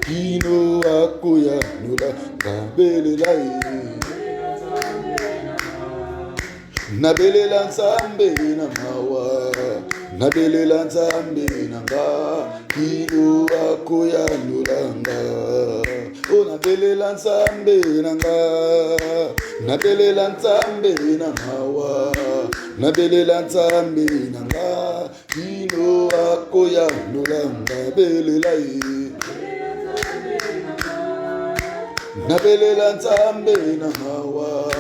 ino akuya nula, nabelela ye. Nabelela Nzambe na mawa, nabelela Nzambe nanga, ino akuya nula. Oh, nabelela Nzambe nanga, nabelela Nzambe na mawa. Nabelela Nzambe nanga, ino akoya nolanga belela ye. Nabelela Nzambe na mawa,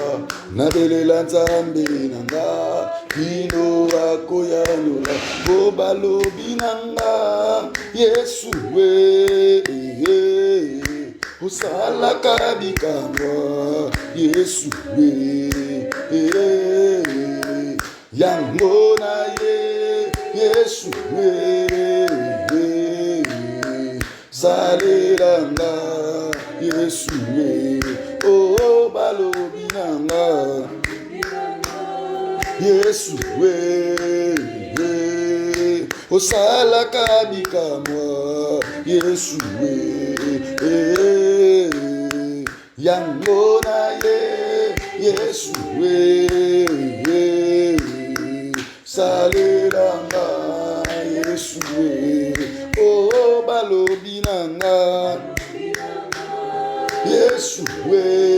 nabelela Nzambe nanga, ino akoya nolanga. Boba lobi nanga, Yesu we, usalaka bikangwa, Yesu we, yango na ye, Yesu we, salelanga Yesue oh balobinanga Yesue osalaka bikamwa Yesue yango na ye Yesue salelanga Yesue oh balobinanga Yesue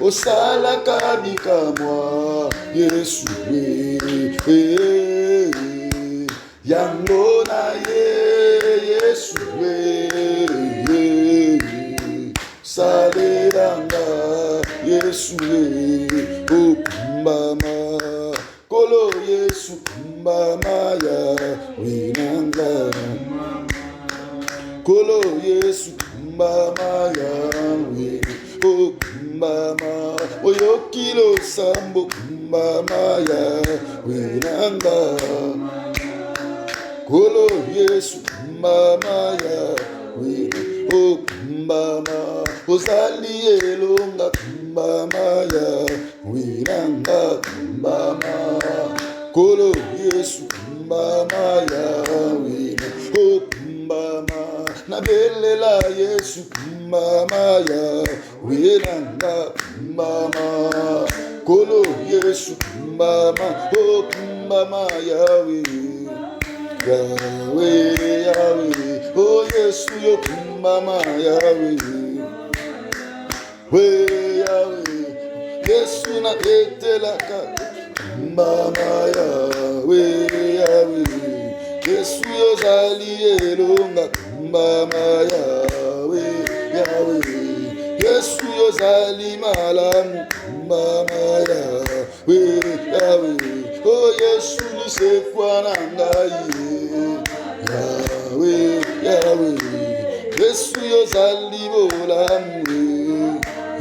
osalaka bikamwa Yesue yango na ye Yesue salelanga Yesue okumbama kolo Yesu kumbama ya winanga kolo Yesu kumbama ya we okumbama oyokilo sambo kumbama ya winanga kolo Yesu kumbama ya we okumbama ozali elonga kumbama ya winanga kumbama kolo Yesu kumbama ya wina okumbama nabelela Yesu kumbama ya winanga kumbama kolo Yesu kumbama okumbama ya wina Yahweh, Yahweh, oh Yesu yo kumbama Yahweh, Yahweh, Yesu na etelaka kumbama Yahweh, Yahweh, Yesu yo zali elonga kumbama Yahweh, Yahweh, Yesu yo zali malamu kumbama Yahweh, Yahweh, oh Yesu ni sekwa na ngai Yahweh, Yahweh, Yesu yo zali bolamu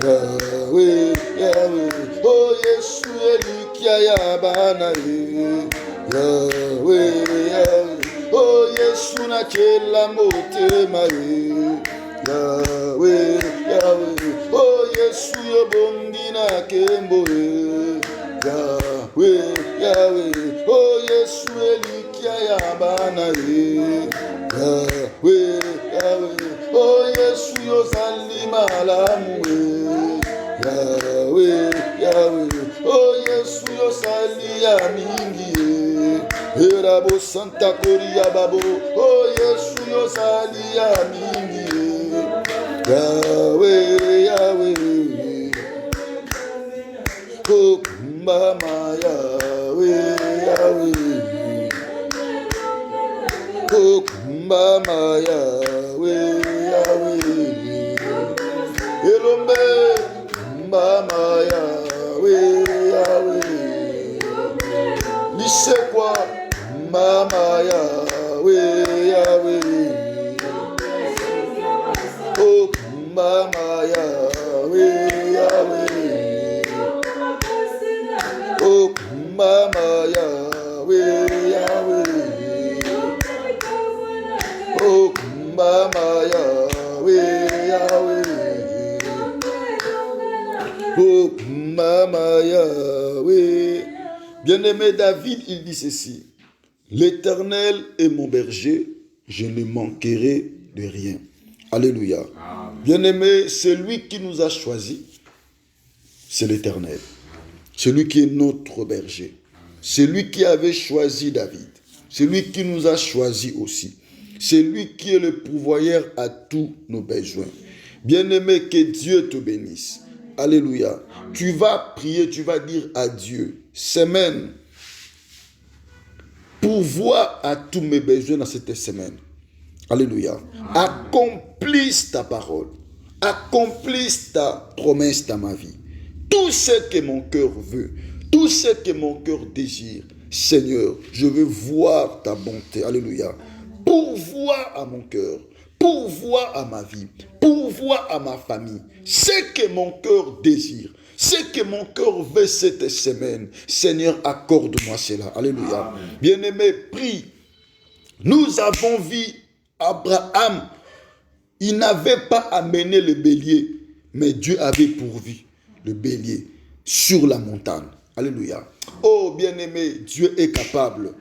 Yahweh, Yahweh, oh Yesu elikia ya bana Yahweh, Yahweh, oh Yesu na kela motema Yahweh, Yahweh, oh Yesu yo bongi na kembo Yahweh, Yahweh, oh Yesu elikia ya bana Yahweh, Yahweh, oh Yesu yo zali malamu Yahweh, Yahweh, oh Yesu yo zali ya mingi Erabo Santa Koria Babo, oh Yesu yo zali ya mingi Yahweh, Yahweh, oh kumbama Yahweh, Yahweh, oh kumbama Yahweh, Yahweh, elombe kumbama Yahweh, Yahweh, lisekwa kumbama Yahweh, Yahweh, oh kumbama Yahweh, Yahweh, oh kumbama Yahweh, Yahweh, oh kumbama Yahweh, Yahweh, oh kumbama Yahweh. Bien-aimé David, il dit ceci: l'Éternel est mon berger, je ne manquerai de rien. Alléluia. Bien-aimé, celui qui nous a choisis, c'est l'Éternel. Celui qui est notre berger. Celui qui avait choisi David. Celui qui nous a choisis aussi. C'est lui qui est le pourvoyeur à tous nos besoins. Bien-aimé, que Dieu te bénisse. Alléluia. Tu vas prier, tu vas dire à Dieu: semaine, pourvois à tous mes besoins dans cette semaine. Alléluia. Accomplisse ta parole. Accomplisse ta promesse dans ma vie. Tout ce que mon cœur veut, tout ce que mon cœur désire, Seigneur, je veux voir ta bonté. Alléluia. Pourvois à mon cœur, pourvois à ma vie, pourvois à ma famille. Ce que mon cœur désire, ce que mon cœur veut cette semaine, Seigneur, accorde-moi cela. Alléluia. Bien-aimé, prie. Nous avons vu Abraham, il n'avait pas amené le bélier, mais Dieu avait pourvu le bélier sur la montagne. Alléluia. Oh bien-aimé, Dieu est capable.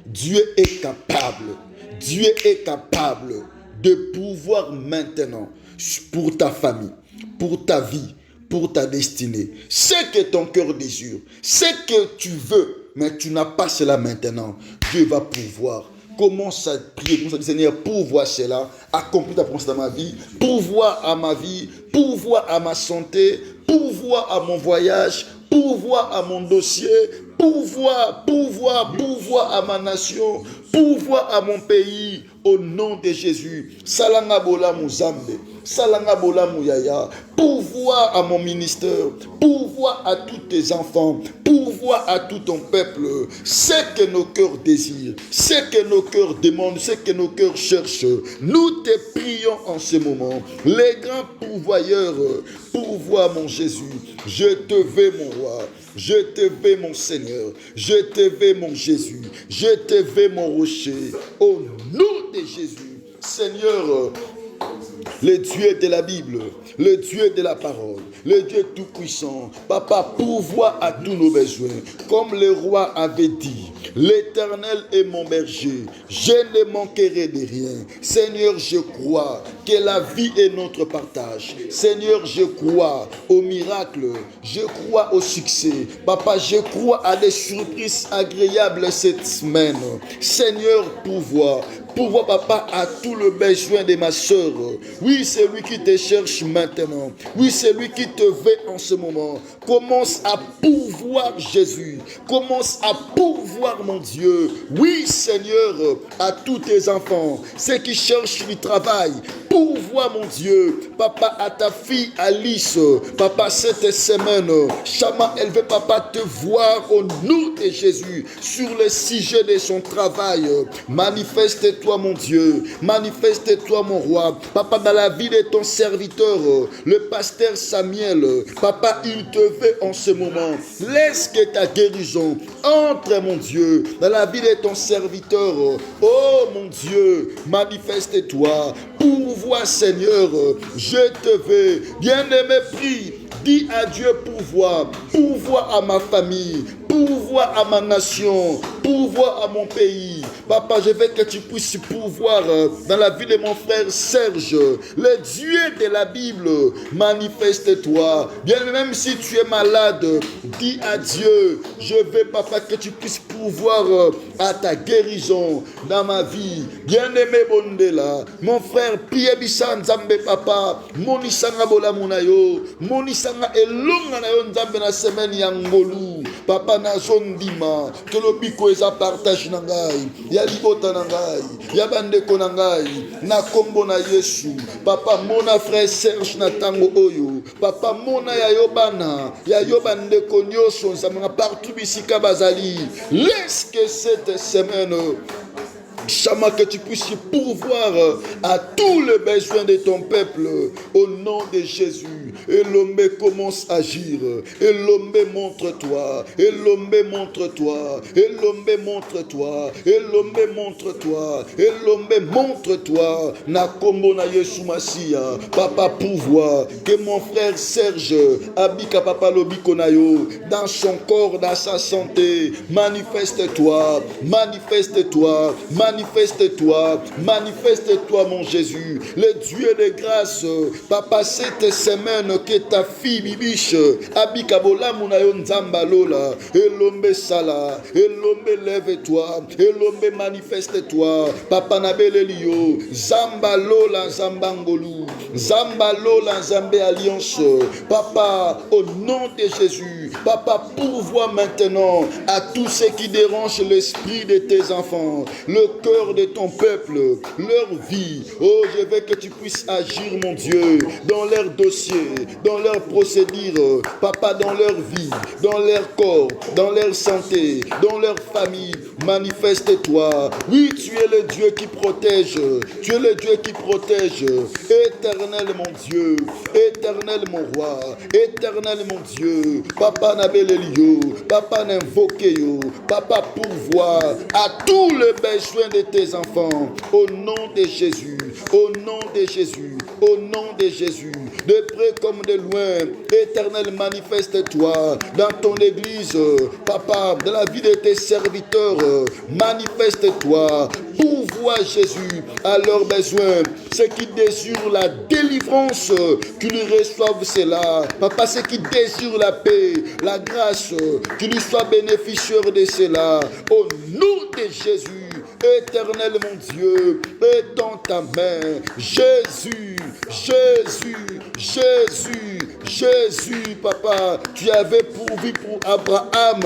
Dieu est capable. Dieu est capable de pouvoir maintenant, pour ta famille, pour ta vie, pour ta destinée, ce que ton cœur désire, ce que tu veux, mais tu n'as pas cela maintenant, Dieu va pouvoir. Commence à prier, commence à dire Seigneur, pourvois cela, accomplis ta promesse dans ma vie, pourvois à ma vie, pourvois à ma santé, pourvois à mon voyage, pourvois à mon dossier, pourvois à ma nation, pourvois à mon pays, au nom de Jésus. Salanga bola muzambe, salanga bola muyaya, pourvois à mon ministère, pourvois à tous tes enfants, pourvois à tout ton peuple, ce que nos cœurs désirent, ce que nos cœurs demandent, ce que nos cœurs cherchent. Nous te prions en ce moment, les grands pourvoyeurs, pourvois mon Jésus. Je te veux mon roi, je te veux mon Seigneur, je te veux mon Jésus, je te veux mon rocher, au nom de Jésus. Seigneur, le Dieu de la Bible, le Dieu de la parole, le Dieu tout-puissant, Papa, pourvois à tous nos besoins, comme le roi avait dit. L'Éternel est mon berger, je ne manquerai de rien. Seigneur, je crois que la vie est notre partage. Seigneur, je crois au miracle, je crois au succès. Papa, je crois à des surprises agréables cette semaine. Seigneur, pourvois, Papa, à tout le besoin de ma soeur. Oui, c'est lui qui te cherche maintenant. Oui, c'est lui qui te veut en ce moment. Commence à pourvoir Jésus. Commence à pourvoir mon Dieu. Oui, Seigneur, à tous tes enfants, ceux qui cherchent du travail. Pourvois mon Dieu, Papa, à ta fille Alice. Papa, cette semaine, Chama, elle veut, Papa, te voir au nom de Jésus sur le sujet de son travail. Manifeste-toi, mon Dieu. Manifeste-toi, mon roi. Papa, dans la vie de ton serviteur, le pasteur Samuel, Papa, il te veut en ce moment. Laisse que ta guérison entre, mon Dieu, dans la vie de ton serviteur. Oh, mon Dieu, manifeste-toi. Pourvois, Seigneur, je te veux. Bien-aimé, prie. Dis à Dieu pourvois à ma famille, pourvois à ma nation, pourvois à mon pays. Papa, je veux que tu puisses pourvoir dans la vie de mon frère Serge, le Dieu de la Bible. Manifeste-toi. Bien, même si tu es malade, dis à Dieu, je veux, Papa, que tu puisses pourvoir à ta guérison dans ma vie. Bien-aimé Bondela, mon frère Pierre Bissan Zambé, Papa, Monisanga Bola Munayo, Monisanga elonga na yo nzambe na semaine ya ngolu. Papa na zondima que le biko eza partage na ngai ya libota na ngai ya bandeko na ngai na kombo na Yesu. Papa mona frère Serge na tango oyo. Papa mona ya yobana ya yobandeko nyonso nzambe na partout bisika bazali. Laisse que cette semaine, Chama, que tu puisses pourvoir à tous les besoins de ton peuple au nom de Jésus. Et l'homme commence à agir. Et l'homme montre-toi. Et l'homme montre-toi. Et l'homme montre-toi. Et l'homme montre-toi. Et l'homme montre-toi. Na kombo na Yesu Masia. Papa, pourvois que mon frère Serge Abika Papa Lobiko na yo dans son corps, dans sa santé. Manifeste-toi. Manifeste-toi. Manifeste-toi, manifeste-toi, mon Jésus, le Dieu de grâce. Papa, cette semaine que ta fille Bibiche, Abikabola Munayon Zambalola, Elombe Sala, Elombe lève-toi, Elombe manifeste-toi, Papa Nabelelio, Zambalola Zambangolu, Zambalola Zambé Alliance. Papa, au nom de Jésus, Papa, pourvois maintenant à tous ceux qui dérangent l'esprit de tes enfants, le cœur de ton peuple, leur vie. Oh, je veux que tu puisses agir, mon Dieu, dans leur dossier, dans leur procédures, papa, dans leur vie, dans leur corps, dans leur santé, dans leur famille. Manifeste-toi. Oui, tu es le Dieu qui protège. Tu es le Dieu qui protège. Éternel mon Dieu, éternel mon roi, éternel mon Dieu. Papa Nabelelio, papa n'invoquez, papa pourvoit à tous les besoins de tes enfants. Au nom de Jésus, au nom de Jésus, au nom de Jésus. De près comme de loin, éternel, manifeste-toi dans ton église, papa, dans la vie de tes serviteurs. Manifeste-toi, pourvois Jésus à leurs besoins. Ceux qui désirent la délivrance, qu'ils reçoivent cela. Papa, ceux qui désirent la paix, la grâce, qu'ils soient bénéficiaires de cela. Au nom de Jésus, éternel mon Dieu, étends ta main. Jésus, Jésus, Jésus, Jésus, papa, tu avais pourvu pour Abraham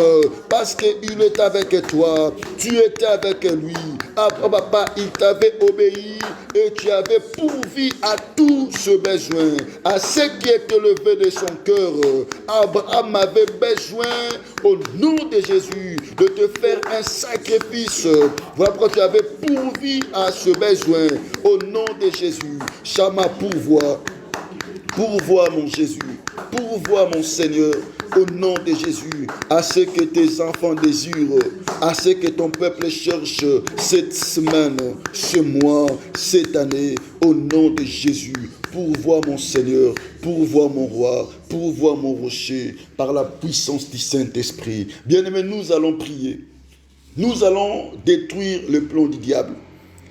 parce qu'il est avec toi. Tu étais avec lui. Papa, il t'avait obéi et tu avais pourvu à tout ce besoin, à ce qui était levé de son cœur. Abraham avait besoin, au nom de Jésus, de te faire un sacrifice. Voilà pourquoi tu avais pourvu à ce besoin. Au nom de Jésus, Chama, pourvois. Pourvois mon Jésus, pourvois mon Seigneur, au nom de Jésus, à ce que tes enfants désirent, à ce que ton peuple cherche cette semaine, ce mois, cette année, au nom de Jésus. Pourvois mon Seigneur, pourvois mon roi, pourvois mon rocher, par la puissance du Saint-Esprit. Bien-aimés, nous allons prier. Nous allons détruire le plan du diable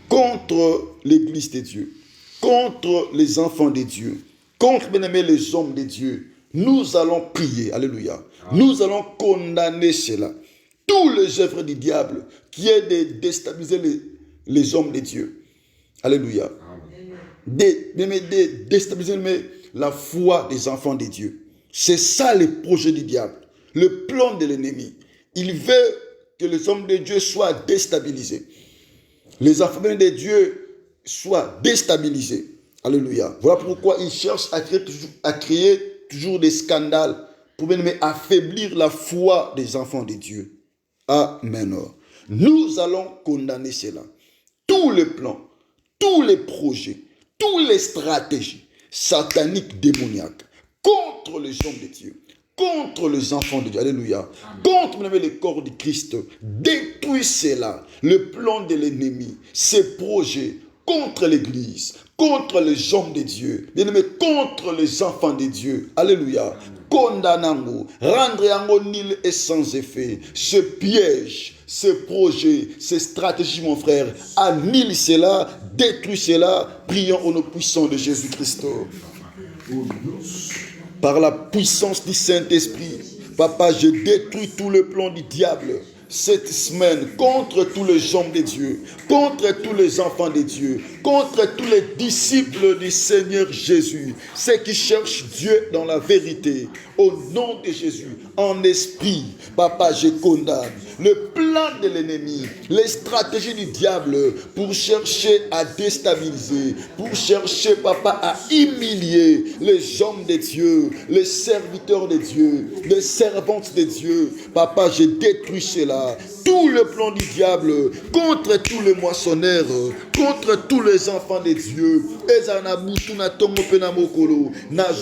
contre l'Église de Dieu, contre les enfants de Dieu, contre, bien-aimés, les hommes de Dieu. Nous allons prier, alléluia. Nous allons condamner cela. Tous les œuvres du diable qui est de déstabiliser les hommes de Dieu. Alléluia. Déstabiliser la foi des enfants de Dieu. C'est ça le projet du diable, le plan de l'ennemi. Il veut que les hommes de Dieu soient déstabilisés. Les enfants de Dieu soient déstabilisés. Alléluia. Voilà pourquoi il cherche à créer toujours des scandales pour bien affaiblir la foi des enfants de Dieu. Amen. Nous allons condamner cela. Tous les plans, tous les projets, toutes les stratégies sataniques, démoniaques contre les hommes de Dieu, contre les enfants de Dieu, alléluia, contre le corps du Christ, détruis cela, le plan de l'ennemi, ses projets contre l'Église, contre les hommes de Dieu, bien-aimés, contre les enfants de Dieu, alléluia, condamnons, rendre nul et sans effet, ce piège, ce projet, ces stratégies, mon frère, annule cela, détruis cela, prions au nom puissant de Jésus-Christ. Par la puissance du Saint-Esprit, papa, je détruis tout le plan du diable cette semaine contre tous les hommes de Dieu, contre tous les enfants de Dieu, contre tous les disciples du Seigneur Jésus, ceux qui cherchent Dieu dans la vérité. Au nom de Jésus, en esprit, papa, je condamne le plan de l'ennemi, les stratégies du diable pour chercher à déstabiliser, pour chercher, papa, à humilier les hommes de Dieu, les serviteurs de Dieu, les servantes de Dieu. Papa, je détruis cela. Tout le plan du diable contre tous les moissonneurs, contre tous les enfants de Dieu.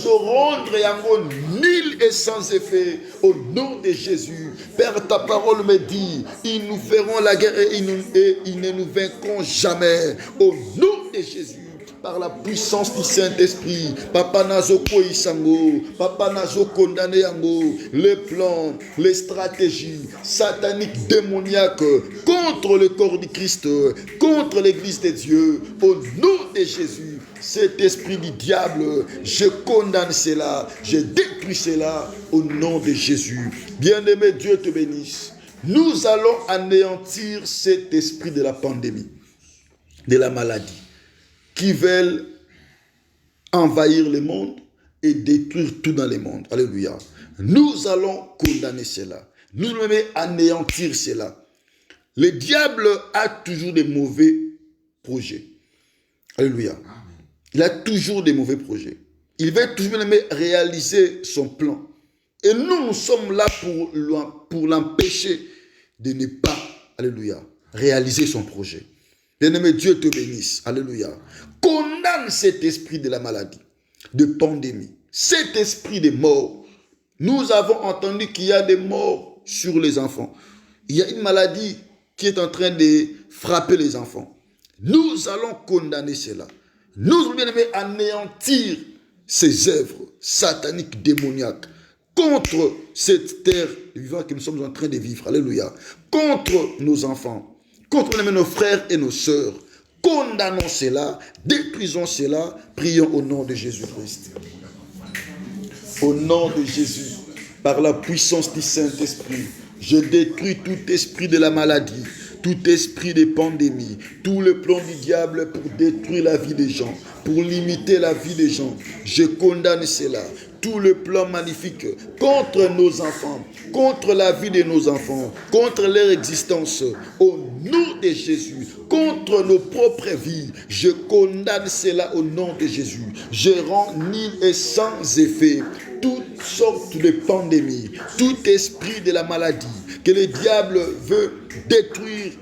Rendre yango nul et sans effet au nom de Jésus. Père, ta parole me dit, ils nous feront la guerre et ils ne nous vaincront jamais. Au nom de Jésus. Par la puissance du Saint-Esprit, Papa Nazoko Isango, Papa Nazo condamné yango, les plans, les stratégies sataniques, démoniaques contre le corps du Christ, contre l'Église de Dieu, au nom de Jésus, cet esprit du diable, je condamne cela, je détruis cela au nom de Jésus. Bien-aimé, Dieu te bénisse. Nous allons anéantir cet esprit de la pandémie, de la maladie, qui veulent envahir le monde et détruire tout dans le monde. Alléluia. Nous allons condamner cela. Nous allons anéantir cela. Le diable a toujours des mauvais projets. Alléluia. Il a toujours des mauvais projets. Il veut toujours réaliser son plan. Et nous sommes là pour l'empêcher de ne pas, alléluia, réaliser son projet. Bien-aimé, Dieu te bénisse, alléluia. Condamne cet esprit de la maladie, de pandémie, cet esprit de mort. Nous avons entendu qu'il y a des morts sur les enfants. Il y a une maladie qui est en train de frapper les enfants. Nous allons condamner cela. Nous allons bien anéantir ces œuvres sataniques, démoniaques, contre cette terre vivante que nous sommes en train de vivre. Alléluia. Contre nos enfants, contre nos frères et nos sœurs. Condamnons cela, détruisons cela, prions au nom de Jésus-Christ. Au nom de Jésus, par la puissance du Saint-Esprit, je détruis tout esprit de la maladie, tout esprit de pandémie, tout le plan du diable pour détruire la vie des gens, pour limiter la vie des gens. Je condamne cela. Tout le plan magnifique contre nos enfants, contre la vie de nos enfants, contre leur existence, au nom de Jésus, contre nos propres vies, je condamne cela au nom de Jésus. Je rends nul et sans effet toutes sortes de pandémies, tout esprit de la maladie que le diable veut détruire,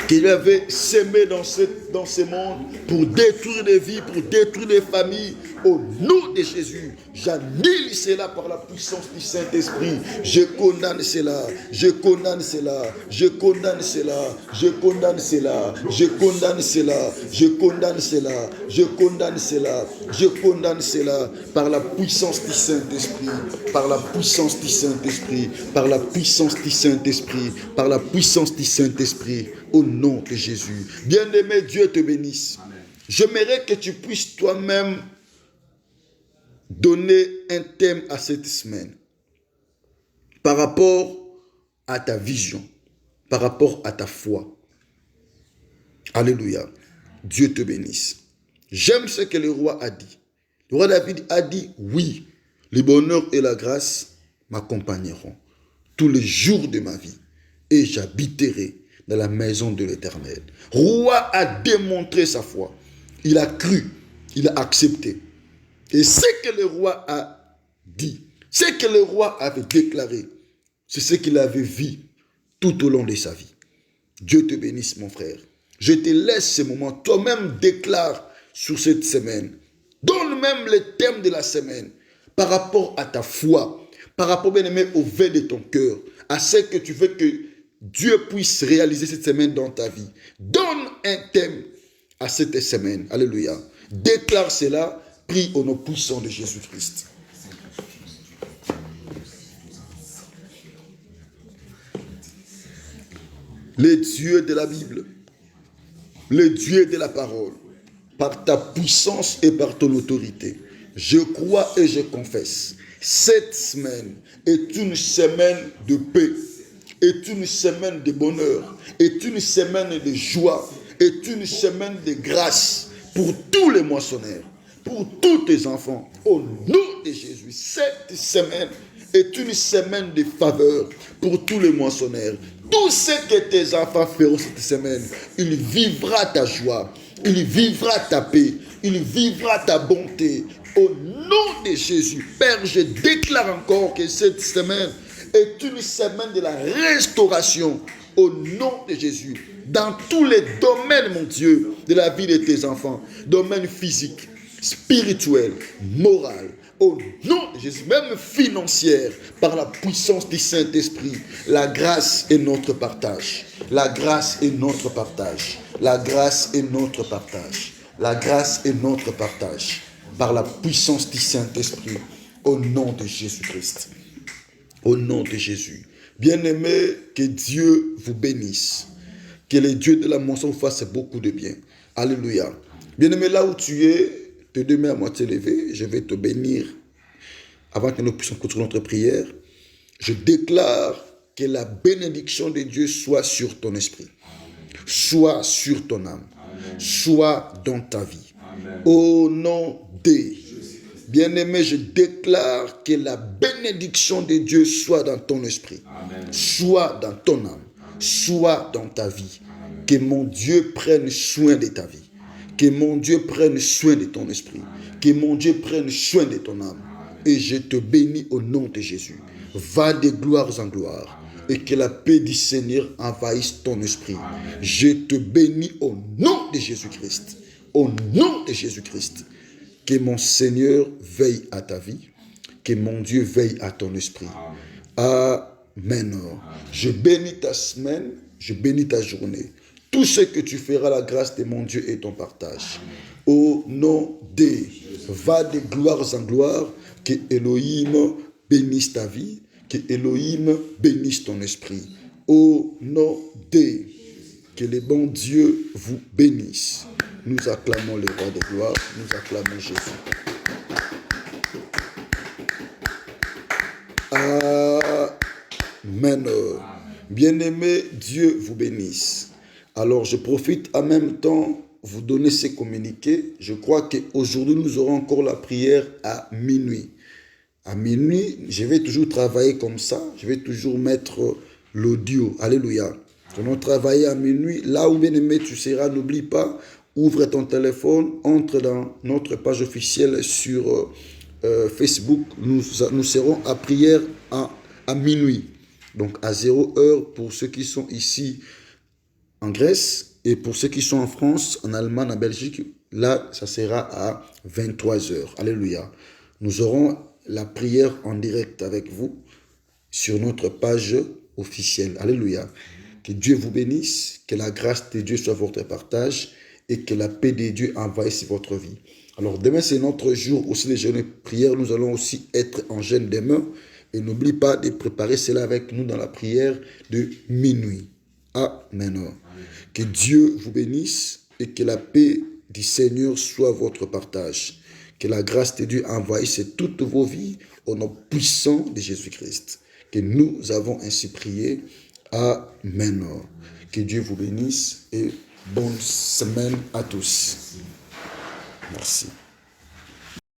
qu'il avait sémé dans ce monde pour détruire les vies, pour détruire les familles. Au nom de Jésus, j'annule cela par la puissance du Saint-Esprit. Je condamne cela, je condamne cela, je condamne cela, je condamne cela, je condamne cela, je condamne cela, je condamne cela, je condamne cela par la puissance du Saint-Esprit, par la puissance du Saint-Esprit, par la puissance du Saint-Esprit, par la puissance du Saint-Esprit. Au nom de Jésus. Bien-aimé, Dieu te bénisse. J'aimerais que tu puisses toi-même donner un thème à cette semaine par rapport à ta vision, par rapport à ta foi. Alléluia. Dieu te bénisse. J'aime ce que le roi a dit. Le roi David a dit, oui, le bonheur et la grâce m'accompagneront tous les jours de ma vie et j'habiterai dans la maison de l'Éternel. Roi a démontré sa foi. Il a cru, il a accepté. Et ce que le roi a dit, ce que le roi avait déclaré, c'est ce qu'il avait vu tout au long de sa vie. Dieu te bénisse, mon frère. Je te laisse ce moment. Toi-même déclare sur cette semaine. Donne même les thèmes de la semaine par rapport à ta foi, par rapport, bien aimé, au vœu de ton cœur, à ce que tu veux que Dieu puisse réaliser cette semaine dans ta vie. Donne un thème à cette semaine. Alléluia. Déclare cela. Prie au nom puissant de Jésus-Christ. Le Dieu de la Bible, le Dieu de la parole, par ta puissance et par ton autorité, je crois et je confesse, cette semaine est une semaine de paix, est une semaine de bonheur, est une semaine de joie, est une semaine de grâce pour tous les moissonneurs, pour tous tes enfants. Au nom de Jésus, cette semaine est une semaine de faveur pour tous les moissonneurs. Tout ce que tes enfants feront cette semaine, il vivra ta joie, il vivra ta paix, il vivra ta bonté. Au nom de Jésus, Père, je déclare encore que cette semaine est une semaine de la restauration au nom de Jésus. Dans tous les domaines, mon Dieu, de la vie de tes enfants, domaine physique, spirituel, moral, au nom de Jésus, même financière, par la puissance du Saint-Esprit, la grâce est notre partage. La grâce est notre partage. La grâce est notre partage. La grâce est notre partage. Par la puissance du Saint-Esprit, au nom de Jésus-Christ. Au nom de Jésus. Bien-aimés, que Dieu vous bénisse. Que le Dieu de la moisson vous fasse beaucoup de bien. Alléluia. Bien-aimé, là où tu es, tes deux mains à moitié levées, je vais te bénir. Avant que nous puissions continuer notre prière, je déclare que la bénédiction de Dieu soit sur ton esprit, soit sur ton âme, soit dans ta vie. Au nom de bien-aimé, je déclare que la bénédiction de Dieu soit dans ton esprit, soit dans ton âme, soit dans ta vie. Que mon Dieu prenne soin de ta vie. Que mon Dieu prenne soin de ton esprit. Que mon Dieu prenne soin de ton âme. Et je te bénis au nom de Jésus. Va de gloire en gloire. Et que la paix du Seigneur envahisse ton esprit. Je te bénis au nom de Jésus-Christ. Au nom de Jésus-Christ. Que mon Seigneur veille à ta vie. Que mon Dieu veille à ton esprit. Amen. Je bénis ta semaine. Je bénis ta journée. Tout ce que tu feras, la grâce de mon Dieu est ton partage. Au nom de, va de gloire en gloire, que Elohim bénisse ta vie, que Elohim bénisse ton esprit. Au nom de, que le bon Dieu vous bénisse. Nous acclamons le roi de gloire, nous acclamons Jésus. Amen. Bien-aimés, Dieu vous bénisse. Alors, je profite en même temps vous donner ces communiqués. Je crois qu'aujourd'hui, nous aurons encore la prière à minuit. À minuit, je vais toujours travailler comme ça. Je vais toujours mettre l'audio. Alléluia. Nous allons travailler à minuit. Là où, bien-aimé, tu seras, n'oublie pas, ouvre ton téléphone, entre dans notre page officielle sur Facebook. Nous serons à prière à minuit. Donc, à 0 heure pour ceux qui sont ici en Grèce, et pour ceux qui sont en France, en Allemagne, en Belgique, là, ça sera à 23 heures. Alléluia. Nous aurons la prière en direct avec vous sur notre page officielle. Alléluia. Que Dieu vous bénisse, que la grâce de Dieu soit votre partage et que la paix de Dieu envahisse votre vie. Alors demain, c'est notre jour aussi de jeûne et prière. Nous allons aussi être en jeûne demain. Et n'oublie pas de préparer cela avec nous dans la prière de minuit. Amen. Que Dieu vous bénisse et que la paix du Seigneur soit votre partage. Que la grâce de Dieu envahisse toutes vos vies au nom puissant de Jésus-Christ. Que nous avons ainsi prié. Amen. Que Dieu vous bénisse et bonne semaine à tous. Merci.